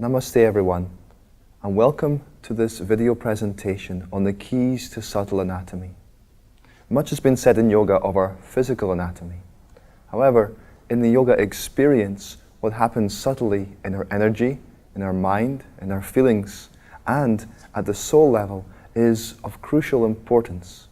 Namaste everyone, and welcome to this video presentation on the keys to subtle anatomy. Much has been said in yoga of our physical anatomy. However, in the yoga experience, what happens subtly in our energy, in our mind, in our feelings, and at the soul level is of crucial importance.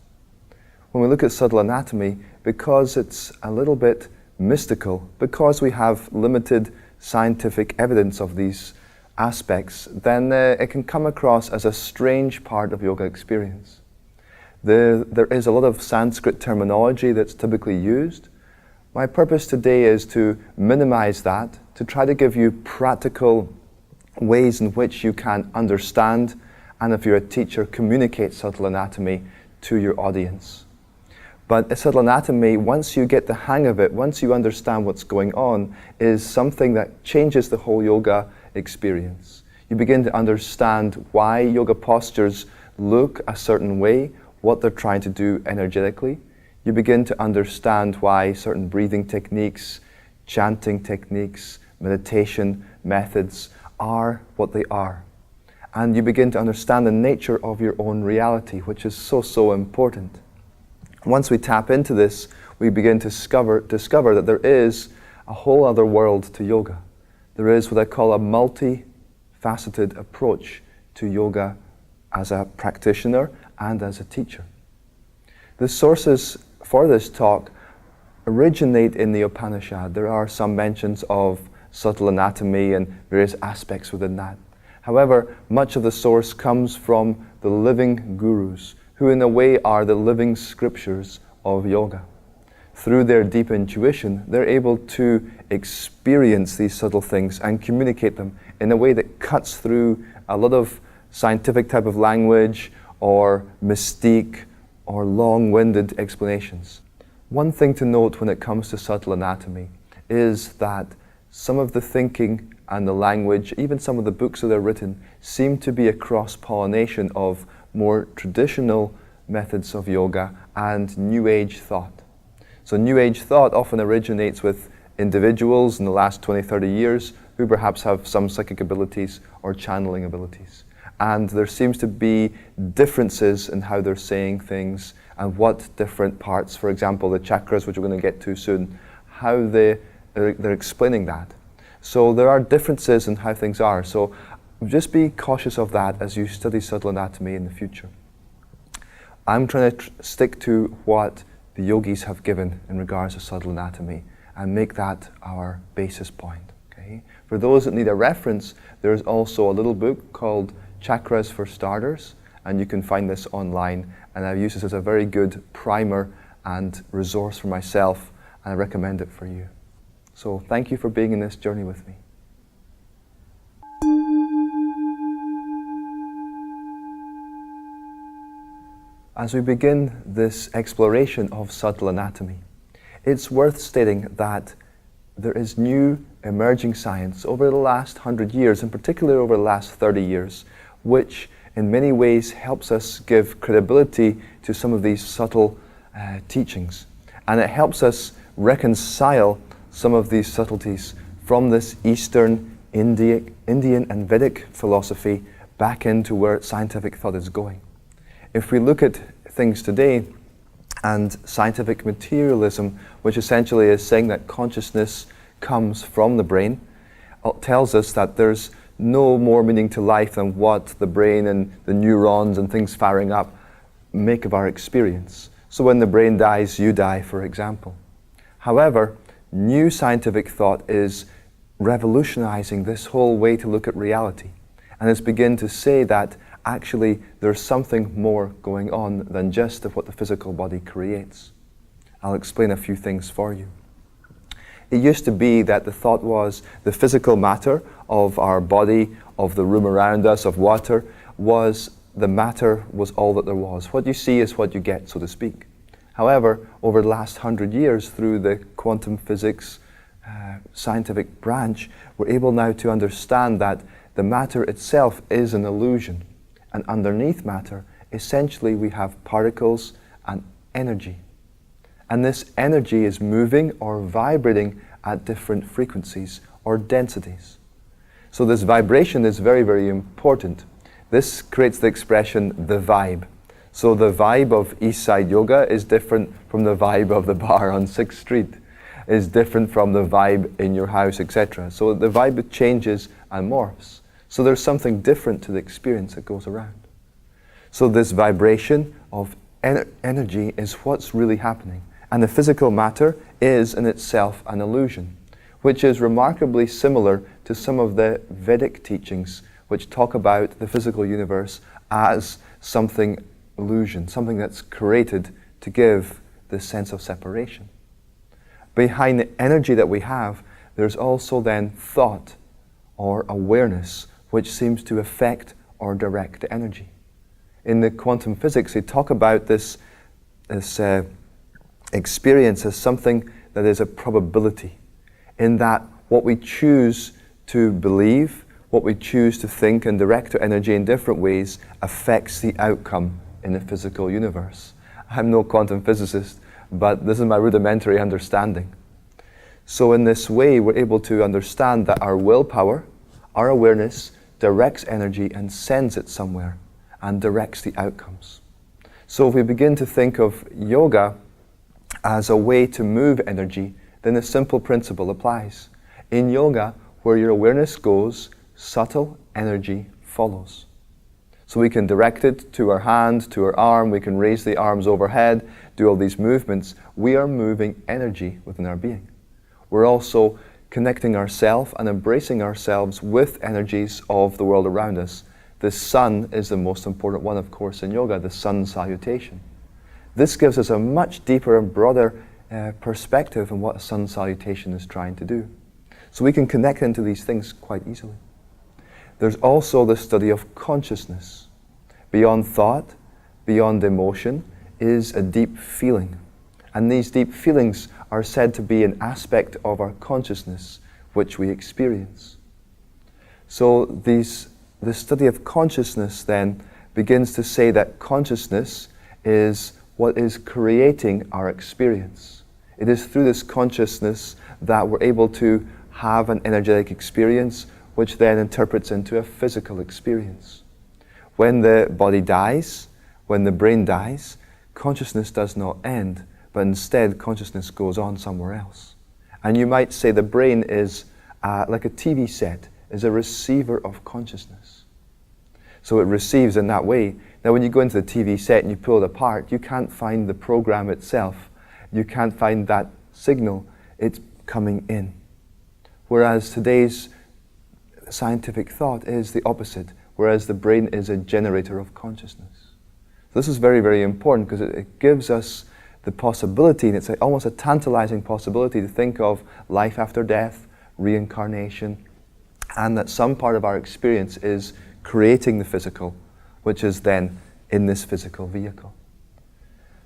When we look at subtle anatomy, because it's a little bit mystical, because we have limited scientific evidence of these aspects, then it can come across as a strange part of yoga experience. There is a lot of Sanskrit terminology that's typically used. My purpose today is to minimize that, to try to give you practical ways in which you can understand, and if you're a teacher, communicate subtle anatomy to your audience. But subtle anatomy, once you get the hang of it, once you understand what's going on, is something that changes the whole yoga experience. You begin to understand why yoga postures look a certain way, what they're trying to do energetically. You begin to understand why certain breathing techniques, chanting techniques, meditation methods are what they are. And you begin to understand the nature of your own reality, which is so important. Once we tap into this, we begin to discover that there is a whole other world to yoga. There is what I call a multi-faceted approach to yoga as a practitioner and as a teacher. The sources for this talk originate in the Upanishad. There are some mentions of subtle anatomy and various aspects within that. However, much of the source comes from the living gurus, who in a way are the living scriptures of yoga. Through their deep intuition, they're able to experience these subtle things and communicate them in a way that cuts through a lot of scientific type of language or mystique or long-winded explanations. One thing to note when it comes to subtle anatomy is that some of the thinking and the language, even some of the books that are written, seem to be a cross-pollination of more traditional methods of yoga and New Age thought. So New Age thought often originates with individuals in the last 20, 30 years who perhaps have some psychic abilities or channeling abilities. And there seems to be differences in how they're saying things and what different parts, for example, the chakras, which we're going to get to soon, how they're explaining that. So there are differences in how things are. So just be cautious of that as you study subtle anatomy in the future. I'm trying to stick to what the yogis have given in regards to subtle anatomy and make that our basis point. Okay? For those that need a reference, there's also a little book called Chakras for Starters, and you can find this online, and I've used this as a very good primer and resource for myself, and I recommend it for you. So thank you for being in this journey with me. As we begin this exploration of subtle anatomy, it's worth stating that there is new emerging science over the last 100 years, and particularly over the last 30 years, which in many ways helps us give credibility to some of these subtle teachings. And it helps us reconcile some of these subtleties from this Eastern, Indian and Vedic philosophy back into where scientific thought is going. If we look at things today and scientific materialism, which essentially is saying that consciousness comes from the brain, tells us that there's no more meaning to life than what the brain and the neurons and things firing up make of our experience. So when the brain dies, you die, for example. However, new scientific thought is revolutionizing this whole way to look at reality, and it's begin to say that actually there's something more going on than just what the physical body creates. I'll explain a few things for you. It used to be that the thought was the physical matter of our body, of the room around us, of water, was the matter was all that there was. What you see is what you get, so to speak. However, over the last 100 years, through the quantum physics scientific branch, we're able now to understand that the matter itself is an illusion. And underneath matter, essentially we have particles and energy. And this energy is moving or vibrating at different frequencies or densities. So this vibration is very, very important. This creates the expression, the vibe. So the vibe of Eastside Yoga is different from the vibe of the bar on 6th Street, is different from the vibe in your house, etc. So the vibe changes and morphs. So there's something different to the experience that goes around. So this vibration of energy is what's really happening. And the physical matter is in itself an illusion, which is remarkably similar to some of the Vedic teachings which talk about the physical universe as something illusion, something that's created to give this sense of separation. Behind the energy that we have, there's also then thought or awareness which seems to affect or direct the energy. In the quantum physics, they talk about this experience as something that is a probability, in that what we choose to believe, what we choose to think and direct our energy in different ways affects the outcome in the physical universe. I'm no quantum physicist, but this is my rudimentary understanding. So in this way, we're able to understand that our willpower, our awareness, directs energy and sends it somewhere and directs the outcomes. So if we begin to think of yoga as a way to move energy, then a simple principle applies. In yoga, where your awareness goes, subtle energy follows. So we can direct it to our hand, to our arm, we can raise the arms overhead, do all these movements. We are moving energy within our being. We're also connecting ourselves and embracing ourselves with energies of the world around us. The sun is the most important one, of course, in yoga, the sun salutation. This gives us a much deeper and broader perspective on what a sun salutation is trying to do. So we can connect into these things quite easily. There's also the study of consciousness. Beyond thought, beyond emotion, is a deep feeling. And these deep feelings are said to be an aspect of our consciousness which we experience. So the study of consciousness then begins to say that consciousness is what is creating our experience. It is through this consciousness that we're able to have an energetic experience, which then interprets into a physical experience. When the body dies, when the brain dies, consciousness does not end, but instead consciousness goes on somewhere else. And you might say the brain is like a TV set, is a receiver of consciousness. So it receives in that way. Now when you go into the TV set and you pull it apart, you can't find the program itself. You can't find that signal. It's coming in. Whereas today's scientific thought is the opposite, whereas the brain is a generator of consciousness. This is very, very important because it gives us the possibility, and it's almost a tantalizing possibility to think of life after death, reincarnation, and that some part of our experience is creating the physical, which is then in this physical vehicle.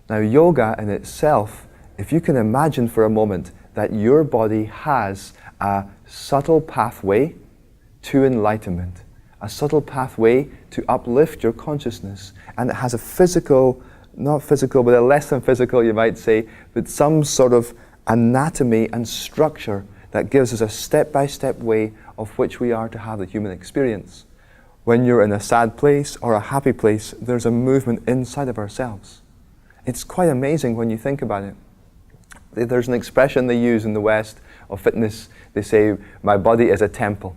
Now yoga in itself, if you can imagine for a moment that your body has a subtle pathway to enlightenment, a subtle pathway to uplift your consciousness, and it has a physical, not physical, but a less than physical, you might say, but some sort of anatomy and structure that gives us a step-by-step way of which we are to have the human experience. When you're in a sad place or a happy place, there's a movement inside of ourselves. It's quite amazing when you think about it. There's an expression they use in the West of fitness. They say, my body is a temple.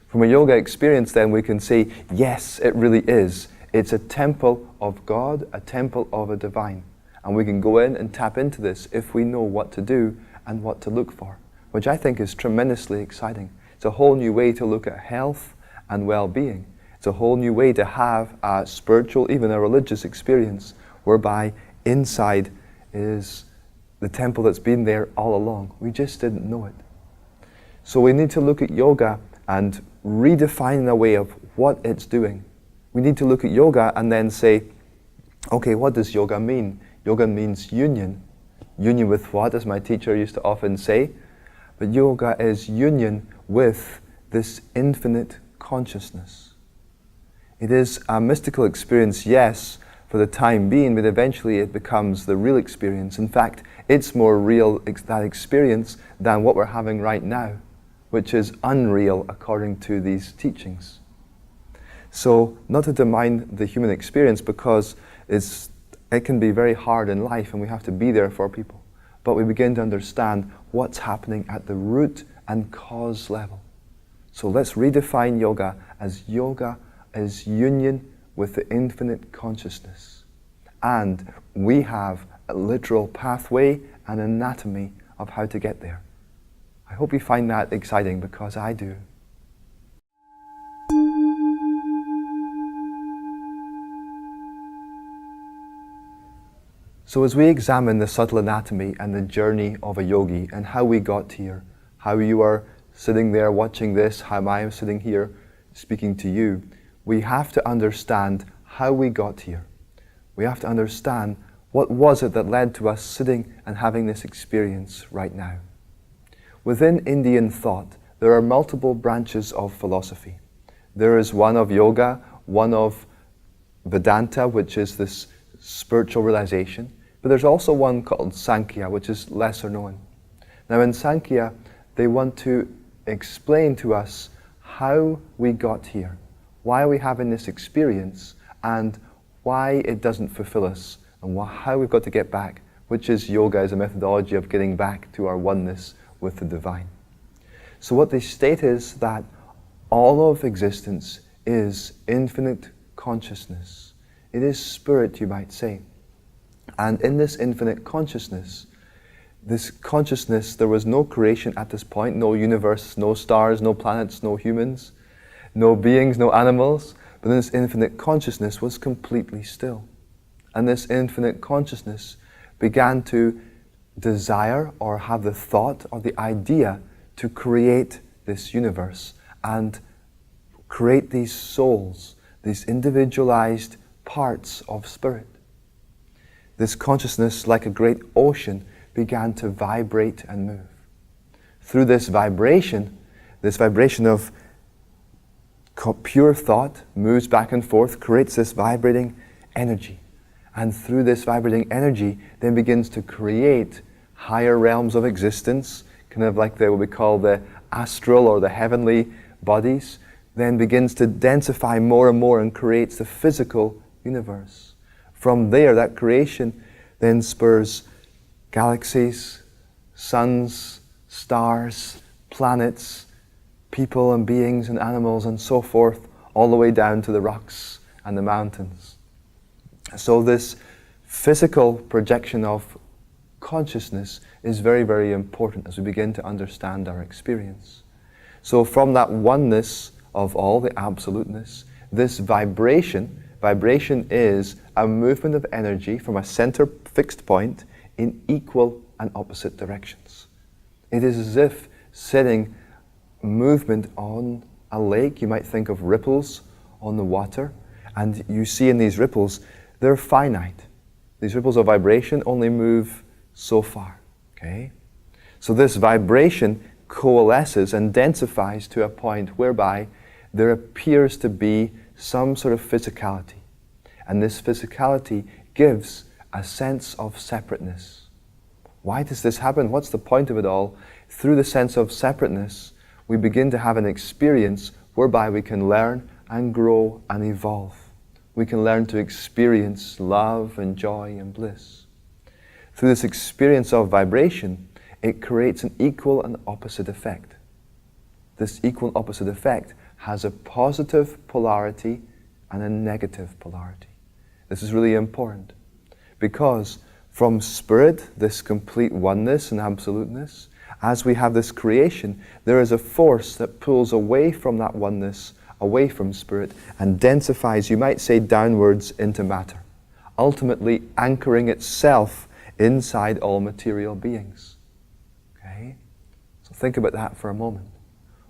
From a yoga experience then we can say, yes, it really is. It's a temple of God, a temple of a divine. And we can go in and tap into this if we know what to do and what to look for, which I think is tremendously exciting. It's a whole new way to look at health and well-being. It's a whole new way to have a spiritual, even a religious experience, whereby inside is the temple that's been there all along. We just didn't know it. So we need to look at yoga and redefine the way of what it's doing. We need to look at yoga and then say, okay, what does yoga mean? Yoga means union. Union with what, as my teacher used to often say? But yoga is union with this infinite consciousness. It is a mystical experience, yes, for the time being, but eventually it becomes the real experience. In fact, it's more real, that experience, than what we're having right now. which is unreal according to these teachings. So, not to demean the human experience, because it can be very hard in life and we have to be there for people. But we begin to understand what's happening at the root and cause level. So let's redefine yoga as union with the infinite consciousness. And we have a literal pathway and anatomy of how to get there. I hope you find that exciting, because I do. So as we examine the subtle anatomy and the journey of a yogi and how we got here, how you are sitting there watching this, how I am sitting here speaking to you, we have to understand how we got here. We have to understand what was it that led to us sitting and having this experience right now. Within Indian thought, there are multiple branches of philosophy. There is one of yoga, one of Vedanta, which is this spiritual realization, but there's also one called Sankhya, which is lesser known. Now in Sankhya, they want to explain to us how we got here, why are we having this experience, and why it doesn't fulfill us, and how we've got to get back, which is yoga as a methodology of getting back to our oneness with the divine. So what they state is that all of existence is infinite consciousness. It is spirit, you might say. And in this infinite consciousness, there was no creation at this point, no universe, no stars, no planets, no humans, no beings, no animals. But this infinite consciousness was completely still. And this infinite consciousness began to desire or have the thought or the idea to create this universe and create these souls, these individualized parts of spirit. This consciousness, like a great ocean, began to vibrate and move. Through this vibration of pure thought moves back and forth, creates this vibrating energy. And through this vibrating energy, then begins to create higher realms of existence, kind of like what we call the astral or the heavenly bodies, then begins to densify more and more and creates the physical universe. From there, that creation then spurs galaxies, suns, stars, planets, people and beings and animals and so forth, all the way down to the rocks and the mountains. So this physical projection of consciousness is very, very important as we begin to understand our experience. So from that oneness of all, the absoluteness, this vibration is a movement of energy from a center fixed point in equal and opposite directions. It is as if setting movement on a lake. You might think of ripples on the water, and you see in these ripples, they're finite. These ripples of vibration only move so far, okay? So this vibration coalesces and densifies to a point whereby there appears to be some sort of physicality. And this physicality gives a sense of separateness. Why does this happen? What's the point of it all? Through the sense of separateness, we begin to have an experience whereby we can learn and grow and evolve. We can learn to experience love and joy and bliss. Through this experience of vibration, it creates an equal and opposite effect. This equal and opposite effect has a positive polarity and a negative polarity. This is really important because from spirit, this complete oneness and absoluteness, as we have this creation, there is a force that pulls away from that oneness, away from spirit, and densifies, you might say, downwards into matter, ultimately anchoring itself inside all material beings. Okay? So think about that for a moment.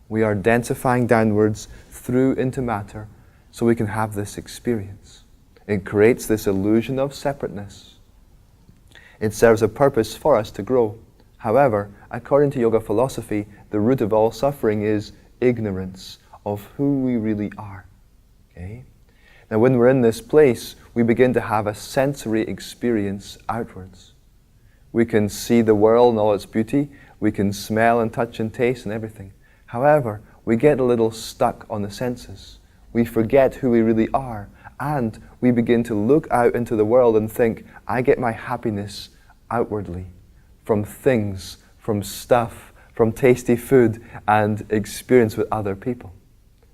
We are densifying downwards through into matter so we can have this experience. It creates this illusion of separateness. It serves a purpose for us to grow. However, according to yoga philosophy, the root of all suffering is ignorance of who we really are. Okay? Now when we're in this place, we begin to have a sensory experience outwards. We can see the world in all its beauty. We can smell and touch and taste and everything. However, we get a little stuck on the senses. We forget who we really are, and we begin to look out into the world and think, I get my happiness outwardly, from things, from stuff, from tasty food and experience with other people.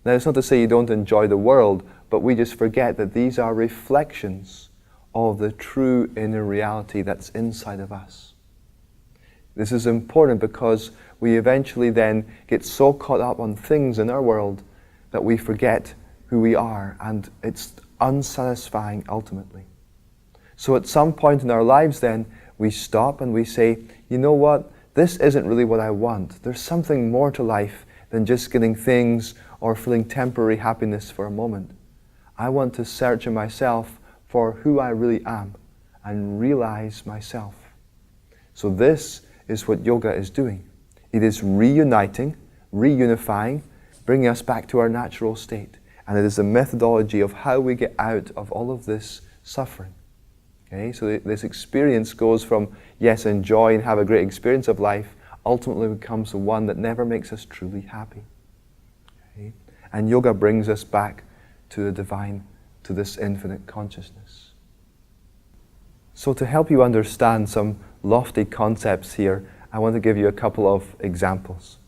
Now, it's not to say you don't enjoy the world, but we just forget that these are reflections of the true inner reality that's inside of us. This is important because we eventually then get so caught up on things in our world that we forget who we are, and it's unsatisfying ultimately. So at some point in our lives then, we stop and we say, you know what, this isn't really what I want. There's something more to life than just getting things or feeling temporary happiness for a moment. I want to search in myself for who I really am and realize myself. So this is what yoga is doing. It is reuniting, reunifying, bringing us back to our natural state. And it is a methodology of how we get out of all of this suffering. Okay, so this experience goes from, yes, enjoy and have a great experience of life, ultimately becomes the one that never makes us truly happy. Okay? And yoga brings us back to the divine, to this infinite consciousness. So to help you understand some lofty concepts here, I want to give you a couple of examples.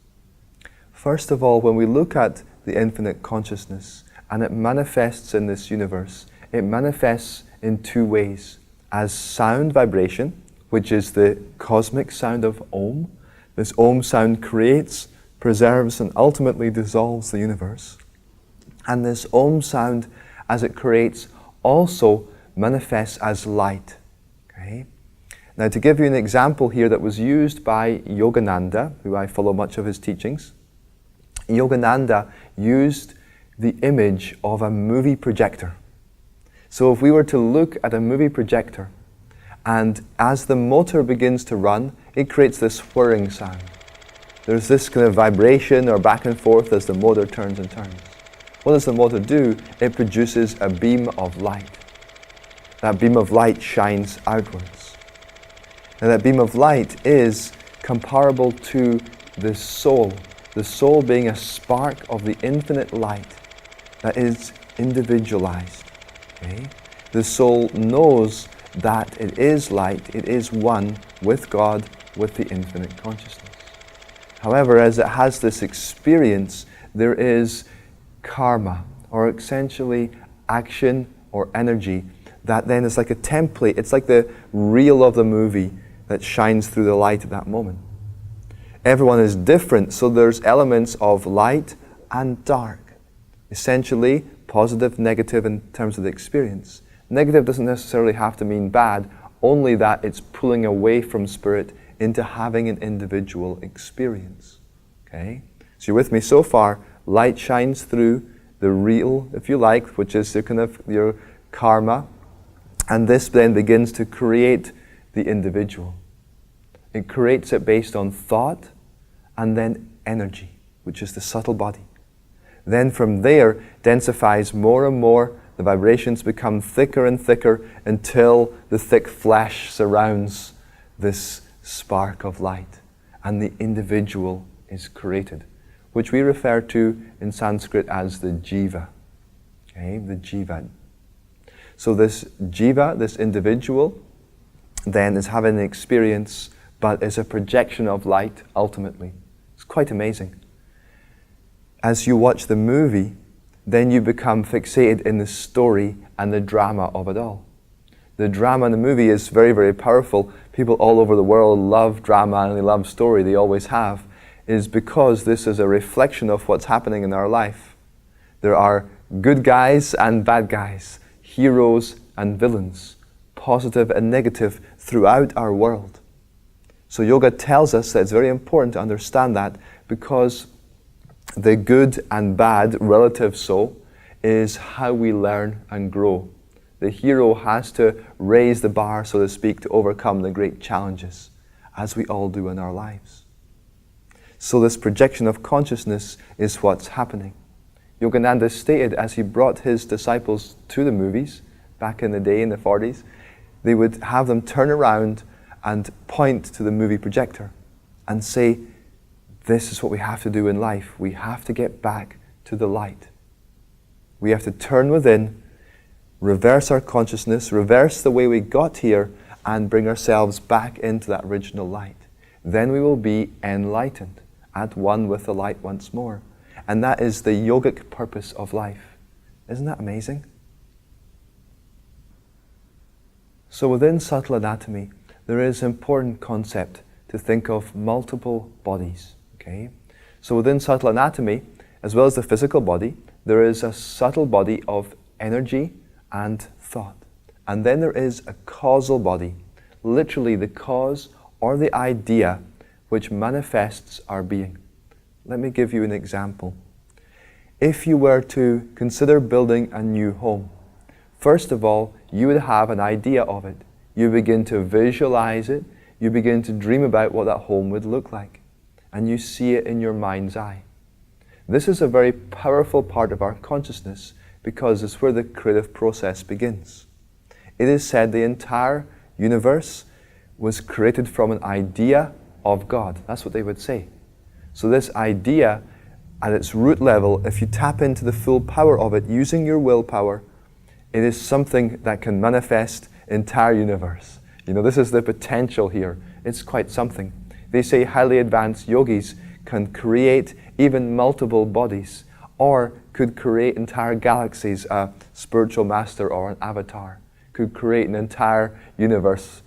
First of all, when we look at the infinite consciousness and it manifests in this universe, it manifests in two ways. As sound vibration, which is the cosmic sound of Om. This Om sound creates, preserves, and ultimately dissolves the universe. And this Om sound, as it creates, also manifests as light. Okay? Now, to give you an example here that was used by Yogananda, who I follow much of his teachings, Yogananda used the image of a movie projector. So if we were to look at a movie projector, and as the motor begins to run, it creates this whirring sound. There's this kind of vibration or back and forth as the motor turns and turns. What does the motor do? It produces a beam of light. That beam of light shines outwards. Now that beam of light is comparable to the soul being a spark of the infinite light that is individualized. Okay? The soul knows that it is light, it is one with God, with the infinite consciousness. However, as it has this experience, there is karma, or essentially action or energy, that then is like a template. It's like the reel of the movie that shines through the light at that moment. Everyone is different, so there's elements of light and dark. Essentially, positive, negative in terms of the experience. Negative doesn't necessarily have to mean bad, only that it's pulling away from spirit into having an individual experience. Okay? So you're with me so far. Light shines through the real, if you like, which is your kind of your karma, and this then begins to create the individual. It creates it based on thought and then energy, which is the subtle body. Then from there, densifies more and more, the vibrations become thicker and thicker until the thick flesh surrounds this spark of light, and the individual is created, which we refer to in Sanskrit as the jiva. Okay, the jiva. So this jiva, this individual, then is having an experience, but is a projection of light ultimately. It's quite amazing. As you watch the movie, then you become fixated in the story and the drama of it all. The drama in the movie is very, very powerful. People all over the world love drama and they love story, they always have. It is because this is a reflection of what's happening in our life. There are good guys and bad guys, heroes and villains, positive and negative throughout our world. So yoga tells us that it's very important to understand that, because the good and bad, relative so, is how we learn and grow. The hero has to raise the bar, so to speak, to overcome the great challenges, as we all do in our lives. So this projection of consciousness is what's happening. Yogananda stated, as he brought his disciples to the movies, back in the day in the 40s, they would have them turn around and point to the movie projector and say, this is what we have to do in life. We have to get back to the light. We have to turn within, reverse our consciousness, reverse the way we got here, and bring ourselves back into that original light. Then we will be enlightened, at one with the light once more. And that is the yogic purpose of life. Isn't that amazing? So within subtle anatomy, there is an important concept to think of multiple bodies. Okay? So within subtle anatomy, as well as the physical body, there is a subtle body of energy and thought. And then there is a causal body, literally the cause or the idea which manifests our being. Let me give you an example. If you were to consider building a new home, first of all, you would have an idea of it. You begin to visualize it. You begin to dream about what that home would look like. And you see it in your mind's eye. This is a very powerful part of our consciousness because it's where the creative process begins. It is said the entire universe was created from an idea of God. That's what they would say. So this idea, at its root level, if you tap into the full power of it using your willpower, it is something that can manifest entire universe. You know, this is the potential here. It's quite something. They say highly advanced yogis can create even multiple bodies or could create entire galaxies. A spiritual master or an avatar could create an entire universe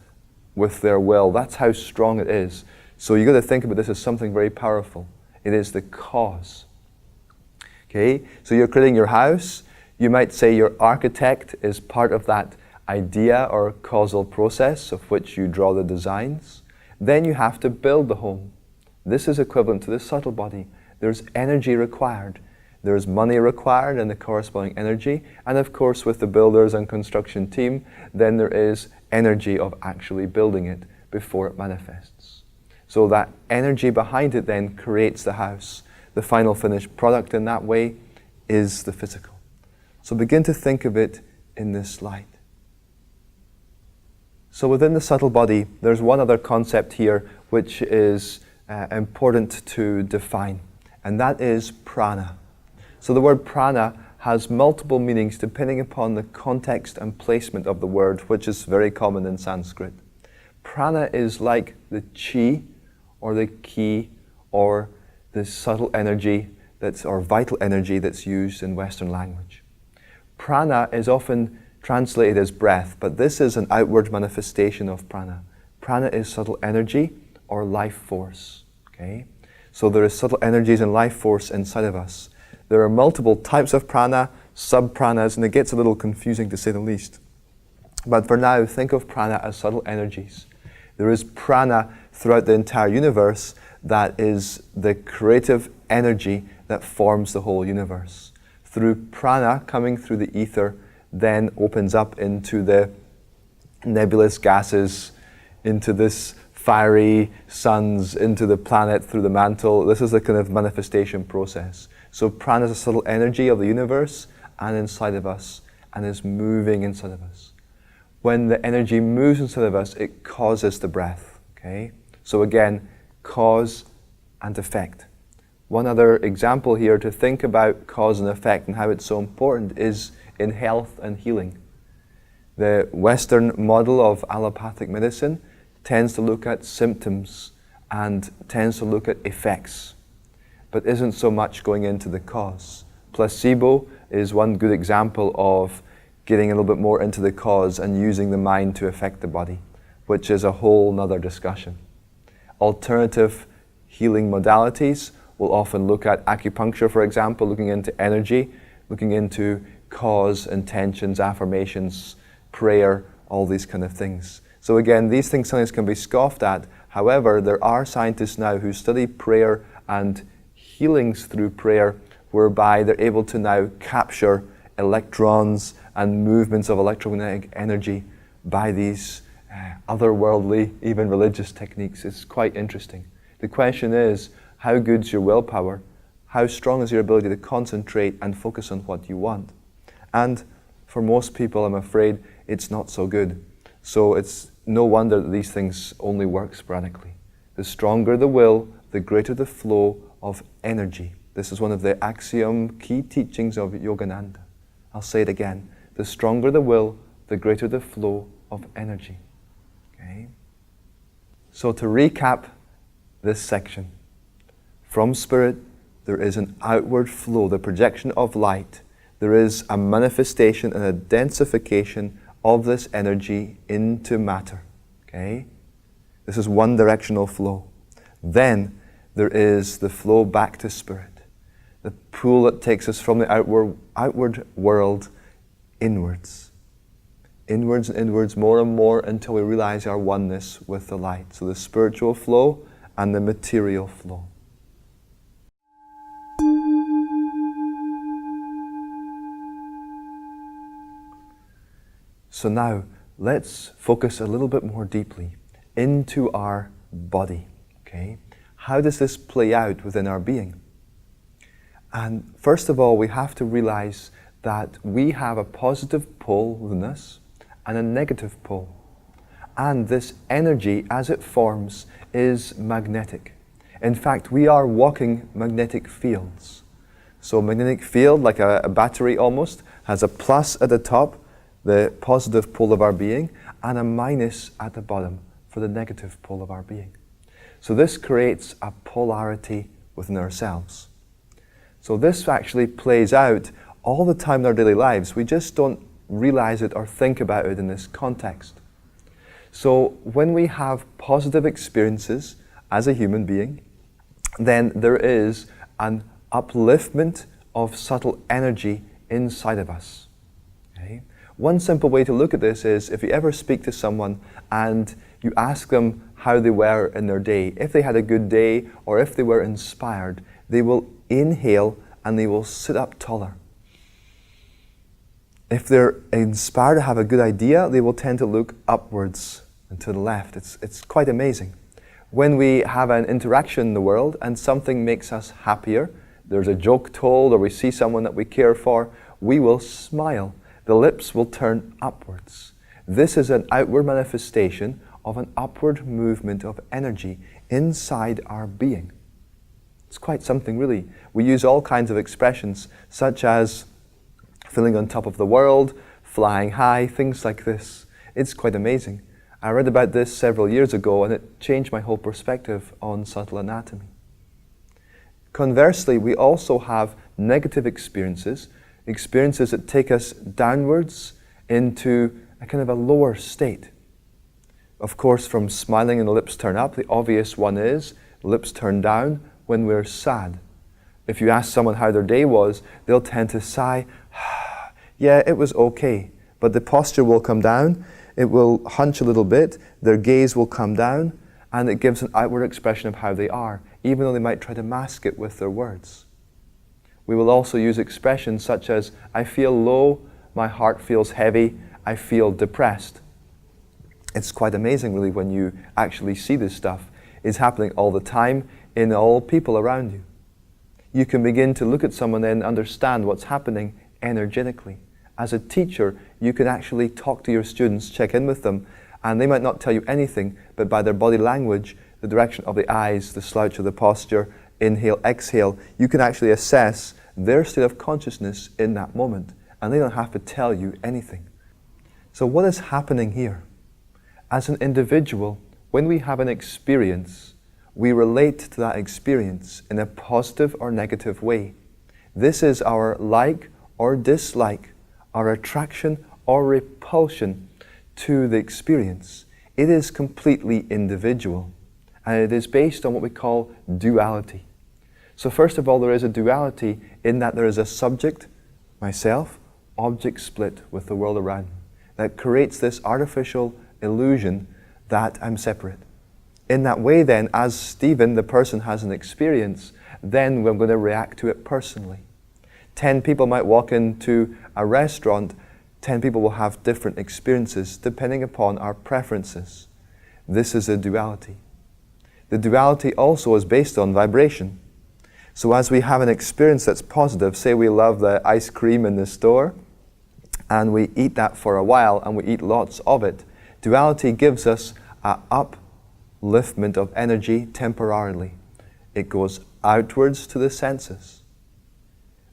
with their will. That's how strong it is. So you've got to think about this as something very powerful. It is the cause. Okay, so you're creating your house. You might say your architect is part of that idea or causal process of which you draw the designs. Then you have to build the home. This is equivalent to the subtle body. There's energy required. There's money required and the corresponding energy. And of course, with the builders and construction team, then there is energy of actually building it before it manifests. So that energy behind it then creates the house. The final finished product in that way is the physical. So begin to think of it in this light. So within the subtle body, there's one other concept here which is important to define, and that is prana. So the word prana has multiple meanings depending upon the context and placement of the word, which is very common in Sanskrit. Prana is like the chi, or the ki, or the subtle energy or vital energy that's used in Western language. Prana is often translated as breath, but this is an outward manifestation of prana. Prana is subtle energy or life force. Okay? So there is subtle energies and life force inside of us. There are multiple types of prana, sub-pranas, and it gets a little confusing to say the least. But for now, think of prana as subtle energies. There is prana throughout the entire universe that is the creative energy that forms the whole universe. Through prana coming through the ether, then opens up into the nebulous gases, into this fiery suns, into the planet through the mantle. This is the kind of manifestation process. So prana is a subtle energy of the universe and inside of us, and is moving inside of us. When the energy moves inside of us, it causes the breath. Okay? So again, cause and effect. One other example here to think about cause and effect and how it's so important is in health and healing. The Western model of allopathic medicine tends to look at symptoms and tends to look at effects, but isn't so much going into the cause. Placebo is one good example of getting a little bit more into the cause and using the mind to affect the body, which is a whole nother discussion. Alternative healing modalities will often look at acupuncture, for example, looking into energy, looking into cause, intentions, affirmations, prayer, all these kind of things. So again, these things sometimes can be scoffed at. However, there are scientists now who study prayer and healings through prayer, whereby they're able to now capture electrons and movements of electromagnetic energy by these otherworldly, even religious techniques. It's quite interesting. The question is, how good's your willpower? How strong is your ability to concentrate and focus on what you want? And for most people, I'm afraid, it's not so good. So it's no wonder that these things only work sporadically. The stronger the will, the greater the flow of energy. This is one of the axiom key teachings of Yogananda. I'll say it again. The stronger the will, the greater the flow of energy. Okay? So to recap this section, from spirit there is an outward flow, the projection of light. There is a manifestation and a densification of this energy into matter. Okay? This is one directional flow. Then there is the flow back to spirit, the pull that takes us from the outward world inwards. Inwards and inwards, more and more, until we realize our oneness with the light. So the spiritual flow and the material flow. So now, let's focus a little bit more deeply into our body. Okay? How does this play out within our being? And first of all, we have to realize that we have a positive pull within us and a negative pull. And this energy, as it forms, is magnetic. In fact, we are walking magnetic fields. So a magnetic field, like a battery almost, has a plus at the top, the positive pole of our being, and a minus at the bottom for the negative pole of our being. So this creates a polarity within ourselves. So this actually plays out all the time in our daily lives. We just don't realize it or think about it in this context. So when we have positive experiences as a human being, then there is an upliftment of subtle energy inside of us. Okay? One simple way to look at this is if you ever speak to someone and you ask them how they were in their day, if they had a good day or if they were inspired, they will inhale and they will sit up taller. If they're inspired to have a good idea, they will tend to look upwards and to the left. It's quite amazing. When we have an interaction in the world and something makes us happier, there's a joke told or we see someone that we care for, we will smile. The lips will turn upwards. This is an outward manifestation of an upward movement of energy inside our being. It's quite something really. We use all kinds of expressions such as feeling on top of the world, flying high, things like this. It's quite amazing. I read about this several years ago and it changed my whole perspective on subtle anatomy. Conversely, we also have negative experiences that take us downwards into a kind of a lower state. Of course, from smiling and the lips turn up, the obvious one is lips turn down when we're sad. If you ask someone how their day was, they'll tend to sigh, yeah, it was okay. But the posture will come down, it will hunch a little bit, their gaze will come down, and it gives an outward expression of how they are, even though they might try to mask it with their words. We will also use expressions such as, I feel low, my heart feels heavy, I feel depressed. It's quite amazing really when you actually see this stuff. It's happening all the time in all people around you. You can begin to look at someone and understand what's happening energetically. As a teacher, you can actually talk to your students, check in with them, and they might not tell you anything, but by their body language, the direction of the eyes, the slouch of the posture, inhale, exhale, you can actually assess their state of consciousness in that moment, and they don't have to tell you anything. So what is happening here? As an individual, when we have an experience, we relate to that experience in a positive or negative way. This is our like or dislike, our attraction or repulsion to the experience. It is completely individual, and it is based on what we call duality. So first of all, there is a duality in that there is a subject, myself, object split with the world around me, that creates this artificial illusion that I'm separate. In that way then, as Stephen, the person, has an experience, then we're going to react to it personally. 10 people might walk into a restaurant, 10 people will have different experiences depending upon our preferences. This is a duality. The duality also is based on vibration. So as we have an experience that's positive, say we love the ice cream in the store, and we eat that for a while and we eat lots of it, duality gives us an upliftment of energy temporarily. it goes outwards to the senses.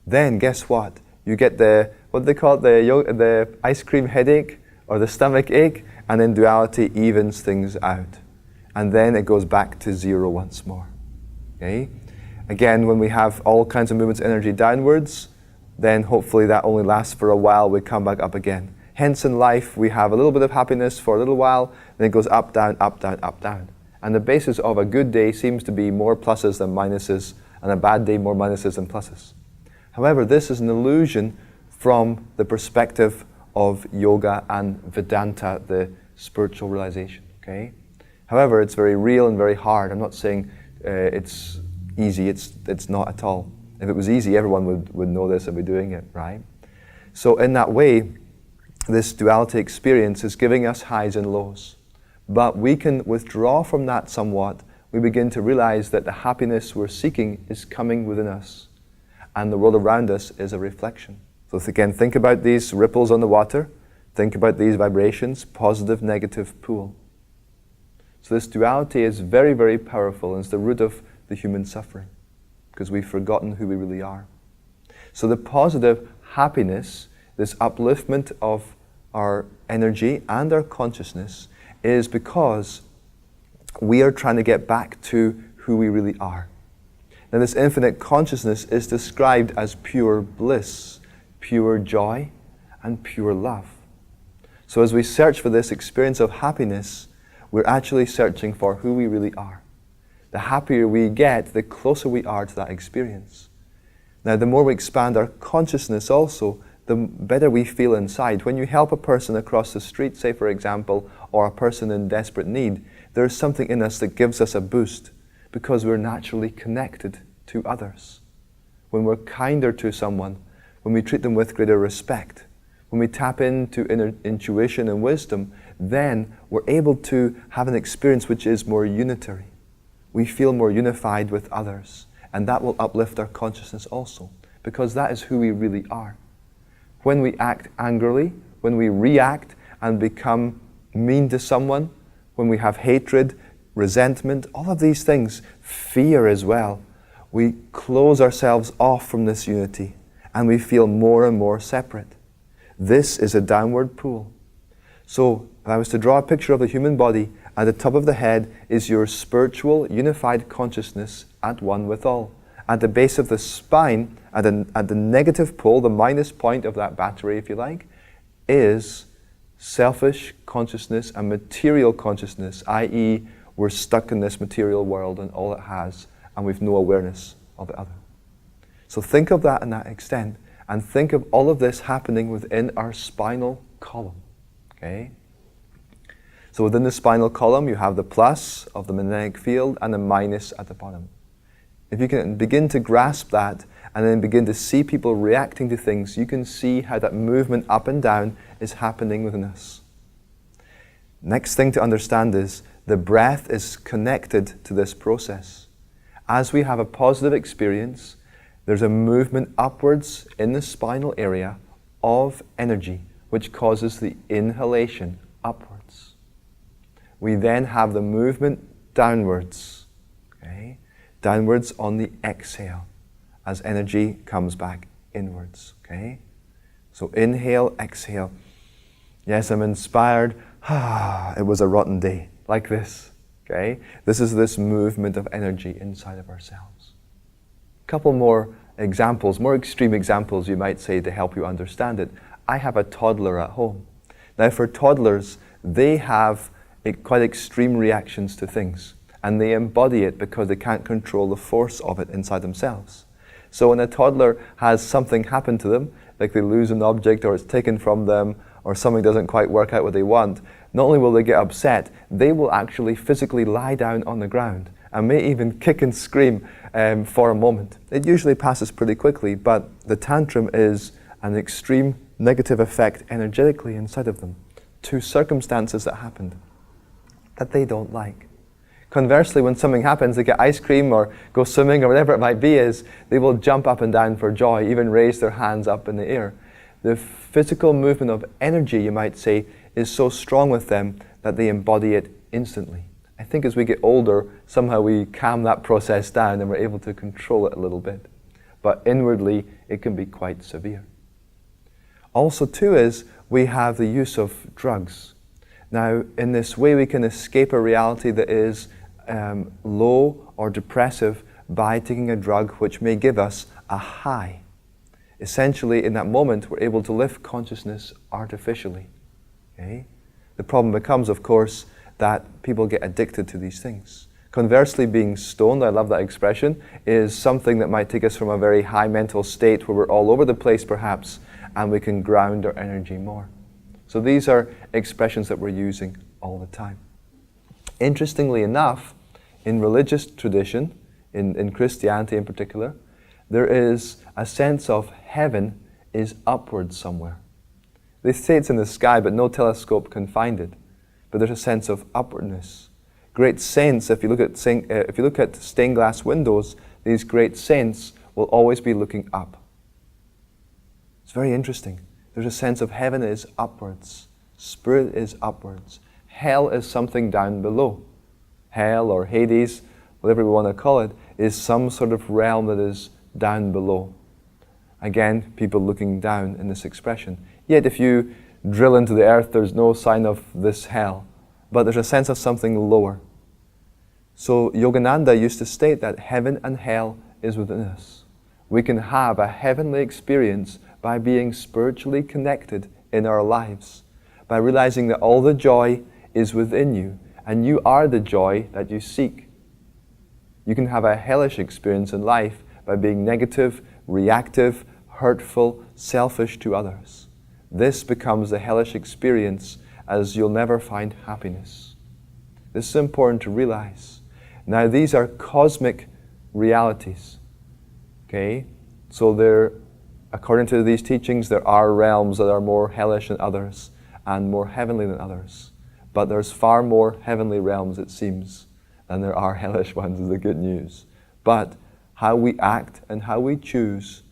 Then guess what? You get the, what do they call it, the ice cream headache or the stomach ache, and then duality evens things out. And then it goes back to zero once more. Okay? Again, when we have all kinds of movements of energy downwards, then hopefully that only lasts for a while, we come back up again. Hence in life, we have a little bit of happiness for a little while, then it goes up, down, up, down, up, down. And the basis of a good day seems to be more pluses than minuses, and a bad day more minuses than pluses. However, this is an illusion from the perspective of yoga and Vedanta, the spiritual realization. Okay? However, it's very real and very hard. I'm not saying it's easy, it's not at all. If it was easy, everyone would know this and be doing it, right? So in that way, this duality experience is giving us highs and lows. But we can withdraw from that somewhat. We begin to realize that the happiness we're seeking is coming within us. And the world around us is a reflection. So again, think about these ripples on the water. Think about these vibrations, positive, negative pool. So this duality is very, very powerful, and it's the root of the human suffering, because we've forgotten who we really are. So the positive happiness, this upliftment of our energy and our consciousness, is because we are trying to get back to who we really are. Now this infinite consciousness is described as pure bliss, pure joy, and pure love. So as we search for this experience of happiness, we're actually searching for who we really are. The happier we get, the closer we are to that experience. Now the more we expand our consciousness also, the better we feel inside. When you help a person across the street, say for example, or a person in desperate need, there's something in us that gives us a boost because we're naturally connected to others. When we're kinder to someone, when we treat them with greater respect, when we tap into inner intuition and wisdom, then we're able to have an experience which is more unitary. We feel more unified with others, and that will uplift our consciousness also, because that is who we really are. When we act angrily, when we react and become mean to someone, when we have hatred, resentment, all of these things, fear as well, we close ourselves off from this unity and we feel more and more separate. This is a downward pull. So if I was to draw a picture of the human body, at the top of the head is your spiritual unified consciousness at one with all. At the base of the spine, at the negative pole, the minus point of that battery, if you like, is selfish consciousness and material consciousness, i.e. we're stuck in this material world and all it has, and we've no awareness of the other. So think of that in that extent, and think of all of this happening within our spinal column. Okay? So within the spinal column, you have the plus of the magnetic field and the minus at the bottom. If you can begin to grasp that and then begin to see people reacting to things, you can see how that movement up and down is happening within us. Next thing to understand is the breath is connected to this process. As we have a positive experience, there's a movement upwards in the spinal area of energy, which causes the inhalation upwards. We then have the movement downwards, okay? Downwards on the exhale as energy comes back inwards, okay? So inhale, exhale. Yes, I'm inspired. It was a rotten day, like this, okay? This is this movement of energy inside of ourselves. A couple more examples, more extreme examples you might say to help you understand it. I have a toddler at home. Now for toddlers, they have quite extreme reactions to things, and they embody it because they can't control the force of it inside themselves. So when a toddler has something happen to them, like they lose an object or it's taken from them or something doesn't quite work out what they want, not only will they get upset, they will actually physically lie down on the ground and may even kick and scream for a moment. It usually passes pretty quickly, but the tantrum is an extreme negative effect energetically inside of them to circumstances that happened that they don't like. Conversely, when something happens, they get ice cream or go swimming or whatever it might be, they will jump up and down for joy, even raise their hands up in the air. The physical movement of energy, you might say, is so strong with them that they embody it instantly. I think as we get older, somehow we calm that process down and we're able to control it a little bit. But inwardly, it can be quite severe. Also too is, we have the use of drugs. Now, in this way we can escape a reality that is low or depressive by taking a drug which may give us a high. Essentially, in that moment, we're able to lift consciousness artificially. Okay? The problem becomes, of course, that people get addicted to these things. Conversely, being stoned, I love that expression, is something that might take us from a very high mental state where we're all over the place perhaps, and we can ground our energy more. So these are expressions that we're using all the time. Interestingly enough, in religious tradition, in Christianity in particular, there is a sense of heaven is upwards somewhere. They say it's in the sky, but no telescope can find it. But there's a sense of upwardness. Great saints, if you look at stained glass windows, these great saints will always be looking up. It's very interesting. There's a sense of heaven is upwards. Spirit is upwards. Hell is something down below. Hell or Hades, whatever we want to call it, is some sort of realm that is down below. Again, people looking down in this expression. Yet if you drill into the earth, there's no sign of this hell. But there's a sense of something lower. So Yogananda used to state that heaven and hell is within us. We can have a heavenly experience by being spiritually connected in our lives, by realizing that all the joy is within you, and you are the joy that you seek. You can have a hellish experience in life by being negative, reactive, hurtful, selfish to others. This becomes the hellish experience, as you'll never find happiness. This is important to realize. Now, these are cosmic realities. Okay? So according to these teachings, there are realms that are more hellish than others and more heavenly than others. But there's far more heavenly realms, it seems, than there are hellish ones, is the good news. But how we act and how we choose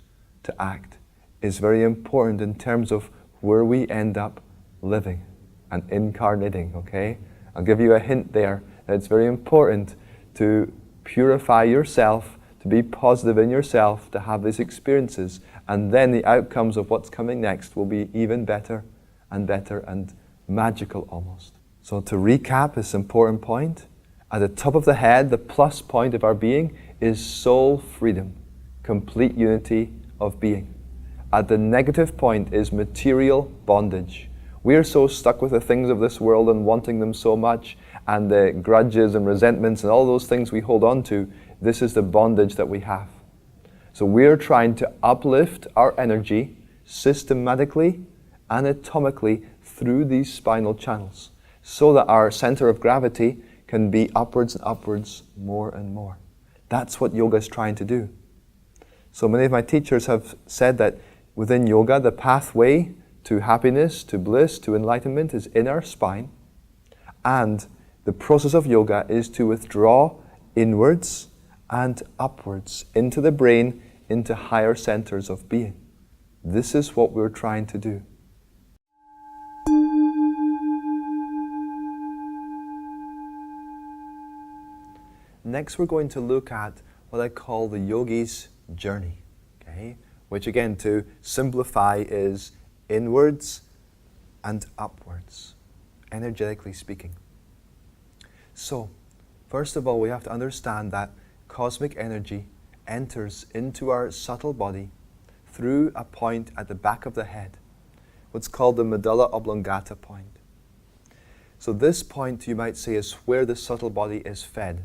to act is very important in terms of where we end up living and incarnating, okay? I'll give you a hint there that it's very important to purify yourself, to be positive in yourself, to have these experiences, and then the outcomes of what's coming next will be even better and magical almost. So to recap this important point, at the top of the head, the plus point of our being is soul freedom, complete unity of being. At the negative point is material bondage. We are so stuck with the things of this world and wanting them so much, and the grudges and resentments and all those things we hold on to. This is the bondage that we have. So we are trying to uplift our energy systematically, anatomically, through these spinal channels, so that our center of gravity can be upwards and upwards more and more. That's what yoga is trying to do. So many of my teachers have said that within yoga, the pathway to happiness, to bliss, to enlightenment is in our spine. And the process of yoga is to withdraw inwards and upwards into the brain, into higher centers of being. This is what we're trying to do. Next, we're going to look at what I call the yogi's journey, okay? Which again, to simplify, is inwards and upwards, energetically speaking. So, first of all, we have to understand that cosmic energy enters into our subtle body through a point at the back of the head, what's called the medulla oblongata point. So this point, you might say, is where the subtle body is fed.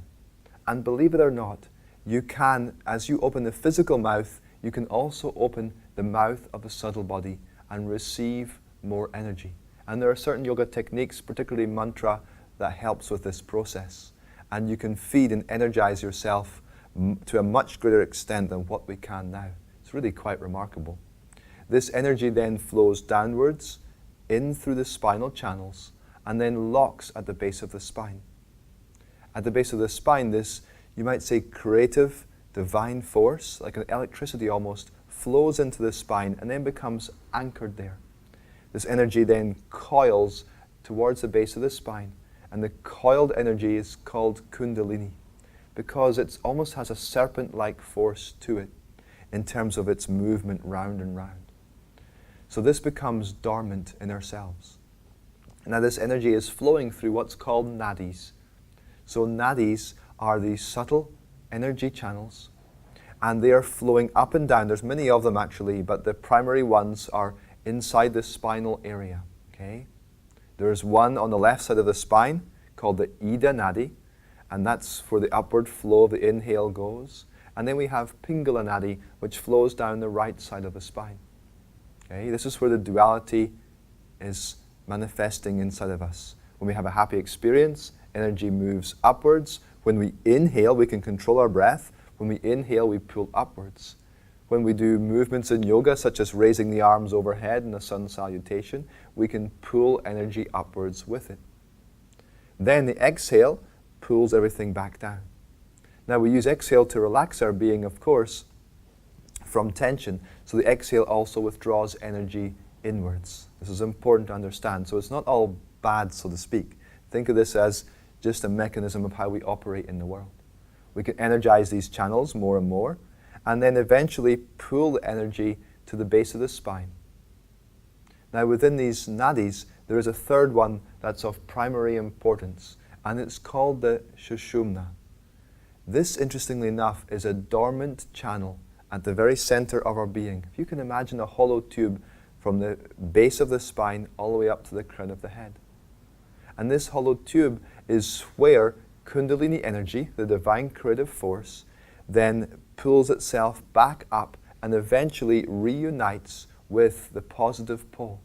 And believe it or not, you can, as you open the physical mouth, you can also open the mouth of the subtle body and receive more energy. And there are certain yoga techniques, particularly mantra, that helps with this process. And you can feed and energize yourself to a much greater extent than what we can now. It's really quite remarkable. This energy then flows downwards, in through the spinal channels, and then locks at the base of the spine. At the base of the spine, this, you might say, creative, divine force, like an electricity almost, flows into the spine and then becomes anchored there. This energy then coils towards the base of the spine And the coiled energy is called Kundalini because it almost has a serpent-like force to it in terms of its movement round and round. So this becomes dormant in ourselves. Now this energy is flowing through what's called nadis. So nadis are these subtle energy channels, and they are flowing up and down. There's many of them actually, but the primary ones are inside the spinal area. Okay? There's one on the left side of the spine called the Ida Nadi, and that's where the upward flow of the inhale goes. And then we have Pingala Nadi, which flows down the right side of the spine. Okay? This is where the duality is manifesting inside of us. When we have a happy experience, energy moves upwards. When we inhale, we can control our breath. When we inhale, we pull upwards. When we do movements in yoga, such as raising the arms overhead in a sun salutation, we can pull energy upwards with it. Then the exhale pulls everything back down. Now we use exhale to relax our being, of course, from tension. So the exhale also withdraws energy inwards. This is important to understand. So it's not all bad, so to speak. Think of this as just a mechanism of how we operate in the world. We can energize these channels more and more, and then eventually pull the energy to the base of the spine. Now within these nadis, there is a third one that's of primary importance, and it's called the Sushumna. This, interestingly enough, is a dormant channel at the very center of our being. If you can imagine a hollow tube from the base of the spine all the way up to the crown of the head. And this hollow tube is where Kundalini energy, the divine creative force, then pulls itself back up and eventually reunites with the positive pole.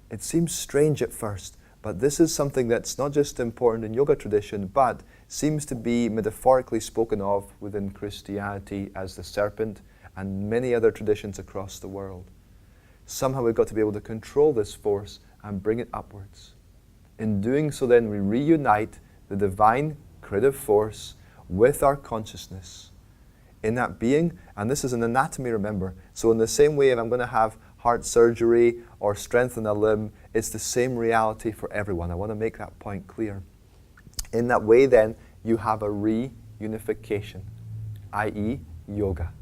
It seems strange at first, but this is something that's not just important in yoga tradition, but seems to be metaphorically spoken of within Christianity as the serpent and many other traditions across the world. Somehow we've got to be able to control this force and bring it upwards. In doing so then we reunite the divine creative force with our consciousness in that being, and this is an anatomy, remember. So in the same way, if I'm going to have heart surgery or strengthen a limb, it's the same reality for everyone. I want to make that point clear. In that way then, you have a reunification, i.e. yoga.